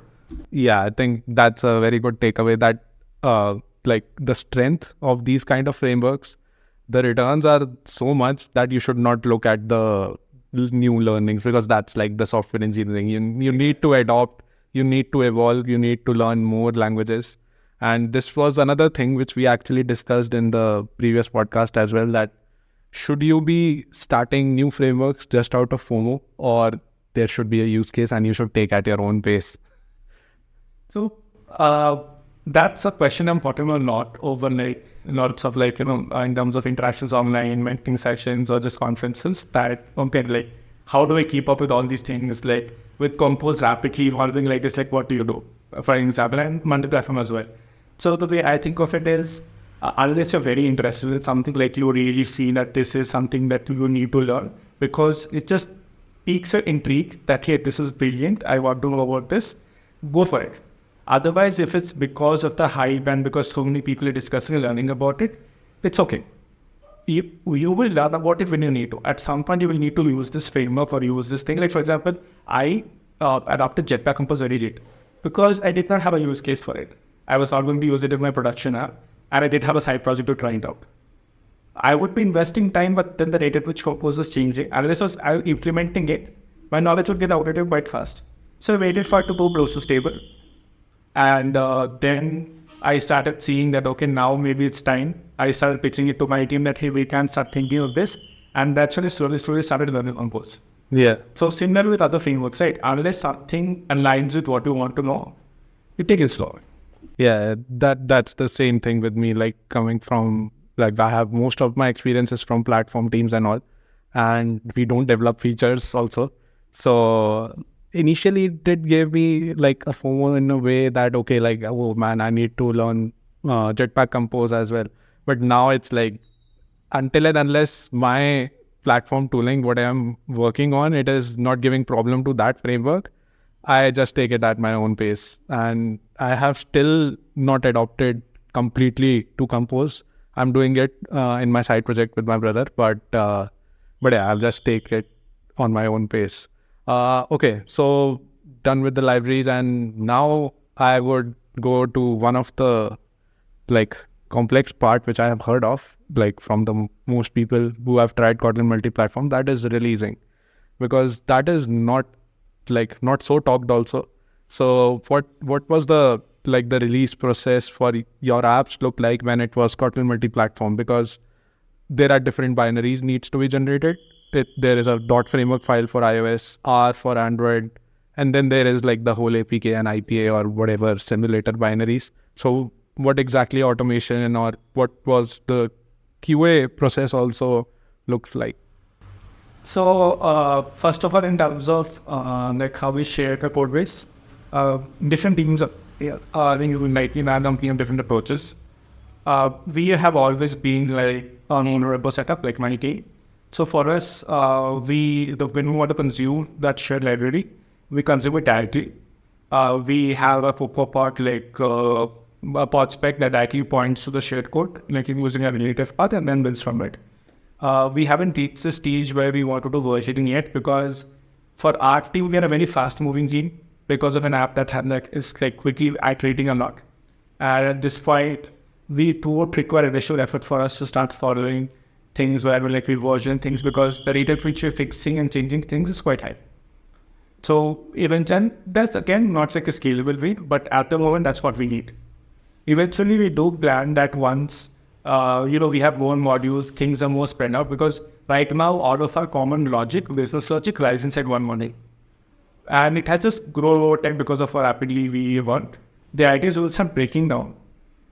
Yeah, I think that's a very good takeaway, that like the strength of these kind of frameworks, the returns are so much that you should not look at the new learnings, because that's like the software engineering. You need to adopt, you need to evolve, you need to learn more languages. And this was another thing which we actually discussed in the previous podcast as well, that should you be starting new frameworks just out of FOMO, or there should be a use case and you should take at your own pace? So that's a question I'm putting a lot over like lots of in terms of interactions online, mentoring sessions, or just conferences, that like how do I keep up with all these things, like with Compose rapidly evolving like this, like what do you do, for example, and multi-platform as well. So the way I think of it is, unless you're very interested in something, like you really feel that this is something that you need to learn because it just piques your intrigue that, hey, this is brilliant, I want to know about this, go for it. Otherwise, if it's because of the hype and because so many people are discussing and learning about it, it's okay. You will learn about it when you need to. At some point, you will need to use this framework or use this thing. Like, for example, I adopted Jetpack Compose very late because I did not have a use case for it. I was not going to use it in my production app, and I did have a side project to try it out. I would be investing time, but then the rate at which Compose was changing, unless I was implementing it, my knowledge would get outdated quite fast. So I waited for it to go close to stable. And then I started seeing that, okay, now maybe it's time. I started pitching it to my team that, hey, we can start thinking of this. And that's when I slowly started learning Compose. Yeah. So similar with other frameworks, right? Unless something aligns with what you want to know, you take it slow. Yeah, that's the same thing with me. Like, coming from, like, I have most of my experiences from platform teams and all, and we don't develop features also. So initially it did give me like a FOMO in a way that, okay, like, oh man, I need to learn Jetpack Compose as well. But now it's like, until and unless my platform tooling, what I am working on, it is not giving problem to that framework, I just take it at my own pace. And I have still not adopted completely to Compose. I'm doing it in my side project with my brother, but yeah, I'll just take it on my own pace. Okay, so done with the libraries, and now I would go to one of the like complex part which I have heard of, like from the most people who have tried Kotlin Multiplatform, that is releasing, because that is not so talked also. So what was the the release process for your apps look like when it was Kotlin Multiplatform? Because there are different binaries needs to be generated. There is a dot framework file for iOS, R for Android, and then there is like the whole APK and IPA or whatever simulator binaries. So what exactly automation or what was the QA process also looks like? So first of all, in terms of like how we share the code base, different teams I think you might be in our company have different approaches. We have always been like an ownerable setup, like my team. So for us, when we want to consume that shared library, we consume it directly. We have a part like a pod spec that directly points to the shared code, like using a relative path, and then builds from it. We haven't reached the stage where we want to do versioning yet, because for our team, we are a very fast-moving team because of an app that is quickly iterating a lot. And at this point, we would require additional effort for us to start following things where we version things, because the rate at which we're fixing and changing things is quite high. So even then, that's again not like a scalable way, but at the moment, that's what we need. Eventually, we do plan that once we have more modules, things are more spread out, because right now all of our common logic, business logic, lies inside one model. And it has just grown over time because of how rapidly we evolved. The ideas will start breaking down.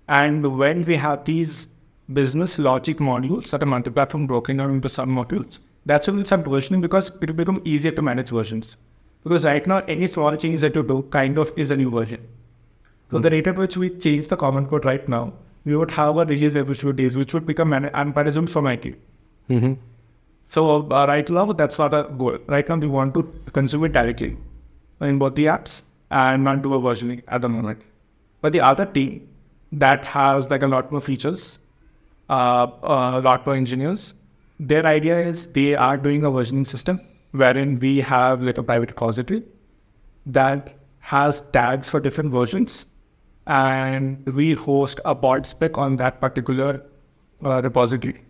And when we have these business logic modules that are multi-platform broken down into some modules, that's when we'll start versioning, because it will become easier to manage versions. Because right now, any small change that you do kind of is a new version. So the rate at which we change the common code right now, we would have a release every few days, which would become unparalleled from IT. Mm-hmm. So right now, that's not a goal. Right now, we want to consume it directly in both the apps and not do a versioning at the moment. But the other team that has a lot more features, a lot more engineers, their idea is they are doing a versioning system wherein we have a private repository that has tags for different versions, and we host a pod spec on that particular repository.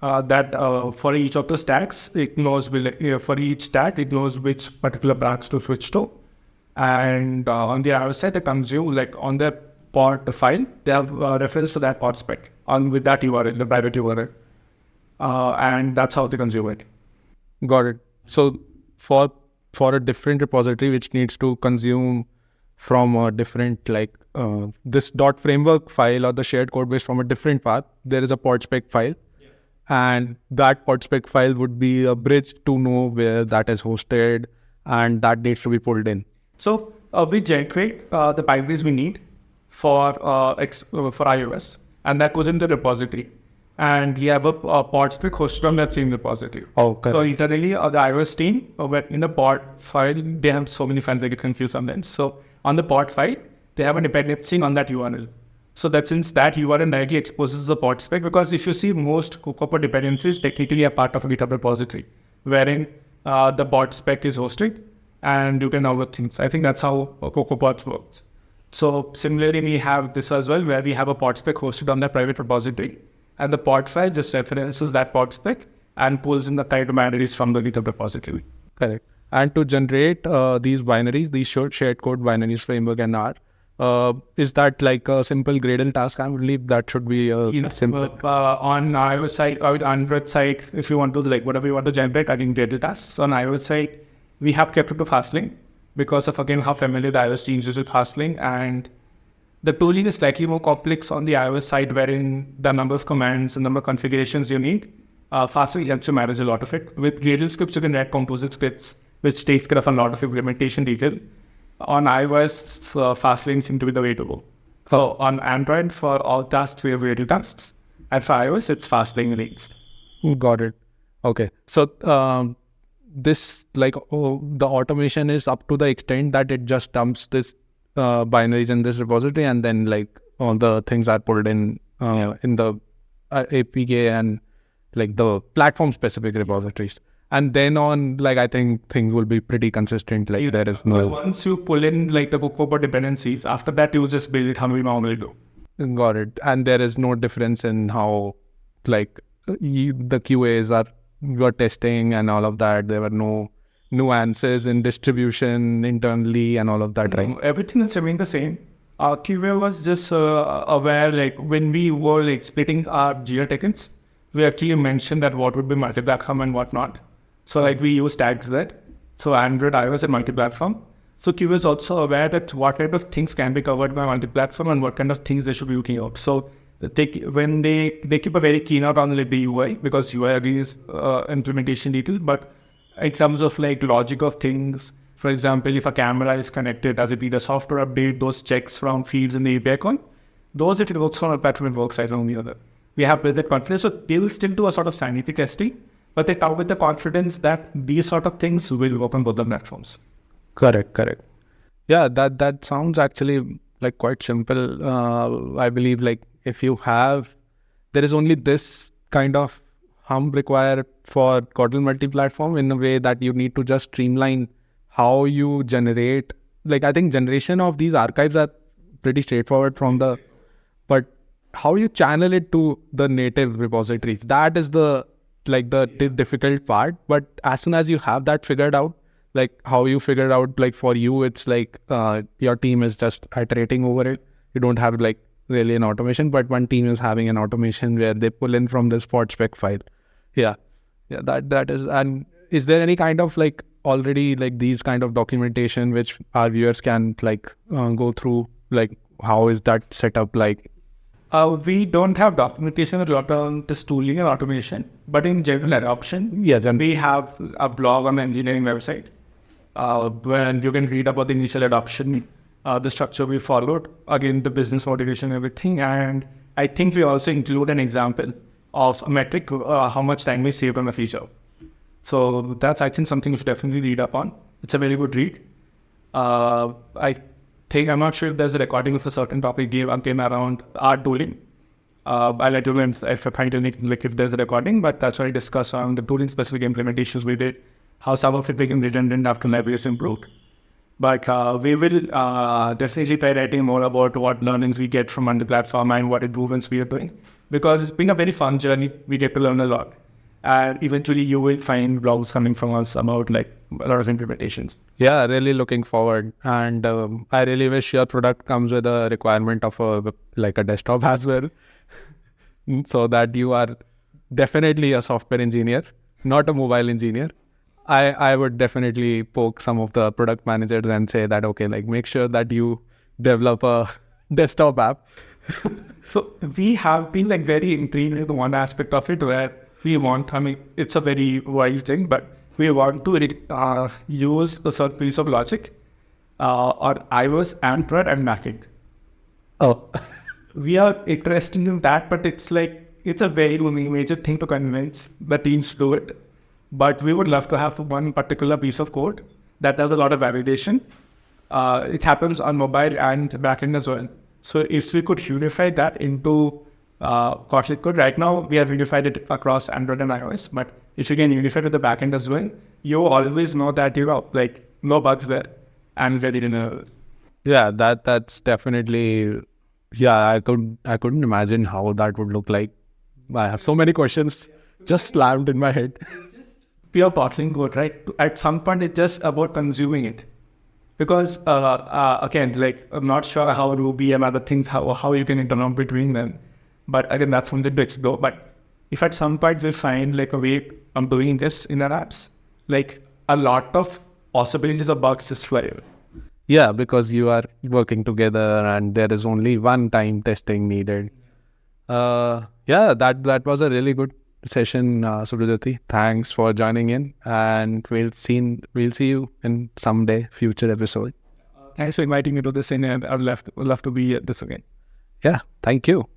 For each of the stacks, it knows for each tag, it knows which particular branch to switch to. And on the other side, they consume on their pod file, they have reference to that pod spec with that URL, the private URL. And that's how they consume it. Got it. So for a different repository which needs to consume from a different this dot framework file or the shared code base from a different path, there is a pod spec file. Yeah. And that pod spec file would be a bridge to know where that is hosted, and that needs to be pulled in. So we generate the binaries we need for iOS, and that goes into the repository. And we have a pod spec hosted on that same repository. Okay. So internally, the iOS team, in the pod file, they have so many files they get confused sometimes. So on the pod file, they have a dependency on that URL. So that since that URL directly exposes the pod spec, because if you see most Cocoa dependencies technically are part of a GitHub repository, wherein the pod spec is hosted and you can download things. I think that's how Cocoa Pods works. So similarly, we have this as well, where we have a pod spec hosted on that private repository. And the pod file just references that pod spec and pulls in the kind of binaries from the GitHub repository. Correct. And to generate these binaries, these shared code binaries, framework and R, is that a simple Gradle task? I believe that should be simple. On iOS side, or Android side, if you want to whatever you want to generate, I think Gradle tasks. On iOS side, we have kept it to Fastlane because of again how familiar the iOS teams is with Fastlane, and the tooling is slightly more complex on the iOS side, wherein the number of commands and number of configurations you need. Fastlane helps you manage a lot of it. With Gradle scripts, you can write composite scripts, which takes care of a lot of implementation detail. On iOS, Fastlane seems to be the way to go. So on Android, for all tasks, we have Gradle tasks. And for iOS, it's Fastlane released. Got it. Okay. So this the automation is up to the extent that it just dumps this binaries in this repository, and then all the things are pulled in the APK and the platform specific repositories. And then on, like, I think things will be pretty consistent. Like there is no... Once you pull in like the Cucumber dependencies, after that you just build it how we normally do. Got it. And there is no difference in how, like, the QAs were testing and all of that. There were no nuances in distribution internally and all of that, right? Everything is remained the same. Our QA was just aware, like when we were like splitting our Jira tickets, we actually mentioned that what would be multi-platform and what not. So like we use tags there. So Android, iOS and multi-platform. So QA is also aware that what kind of things can be covered by multi-platform and what kind of things they should be looking out. So they keep a very keen out on like the UI, because UI again is implementation detail. But in terms of like logic of things, for example, if a camera is connected, does it need a software update, those checks from fields in the API icon? Those, if it works on a platform, it works as on the other. We have built that confidence. So they will still do a sort of scientific testing, but they come with the confidence that these sort of things will work on both the platforms. Correct. Yeah, that sounds actually like quite simple. I believe like if you have, there is only this kind of hump required for Kotlin Multiplatform in a way that you need to just streamline how you generate. Like I think generation of these archives are pretty straightforward but how you channel it to the native repositories, that is the difficult part. But as soon as you have that figured out, like how you figured out, like for you, it's like your team is just iterating over it. You don't have like really an automation, but one team is having an automation where they pull in from this pod spec file. Yeah, that is. And is there any kind of like already like these kind of documentation which our viewers can like go through? Like how is that set up like? We don't have documentation a lot on this tooling and automation, but in general adoption, we have a blog on the engineering website where you can read about the initial adoption, the structure we followed, again, the business motivation, everything. And I think we also include an example of a metric, how much time we saved on a feature. So that's, I think, something you should definitely read up on. It's a very good read. I'm not sure if there's a recording of a certain topic came around our tooling. I'll let you know if I find any, like if there's a recording, but that's what I discussed on the tooling specific implementations we did, how some of it became redundant after libraries improved. But we will definitely try writing more about what learnings we get from multi-platform and what improvements we are doing, because it's been a very fun journey. We get to learn a lot. And eventually you will find blogs coming from us about like a lot of implementations. Yeah, really looking forward. And I really wish your product comes with a requirement of a desktop as well. So that you are definitely a software engineer, not a mobile engineer. I would definitely poke some of the product managers and say that, okay, like make sure that you develop a desktop app. So we have been like very intrigued in one aspect of it where we want, I mean, it's a very wild thing, but we want to use a certain piece of logic or iOS, Android and Mac. Oh, we are interested in that, but it's like, it's a very major thing to convince the teams to do it. But we would love to have one particular piece of code that does a lot of validation. It happens on mobile and backend as well. So if we could unify that into Kotlin code, right now we have unified it across Android and iOS, but if you can unify it with the backend as well, you always know that like no bugs there and ready to know. Yeah, that's definitely, yeah, I couldn't imagine how that would look like. I have so many questions just slammed in my head. Pure Kotlin code, right? At some point, it's just about consuming it. Because again, like I'm not sure how Ruby and other things, how you can interact between them. But again, that's something to explore. But if at some point we find like a way of doing this in our apps, like a lot of possibilities of bugs just fly. Yeah, because you are working together and there is only one time testing needed. Yeah, that was a really good session, Subhrajyoti. Thanks for joining in, and we'll see you in someday future episode. Thanks for inviting me to this, and I'd love to be at this again. Yeah, thank you.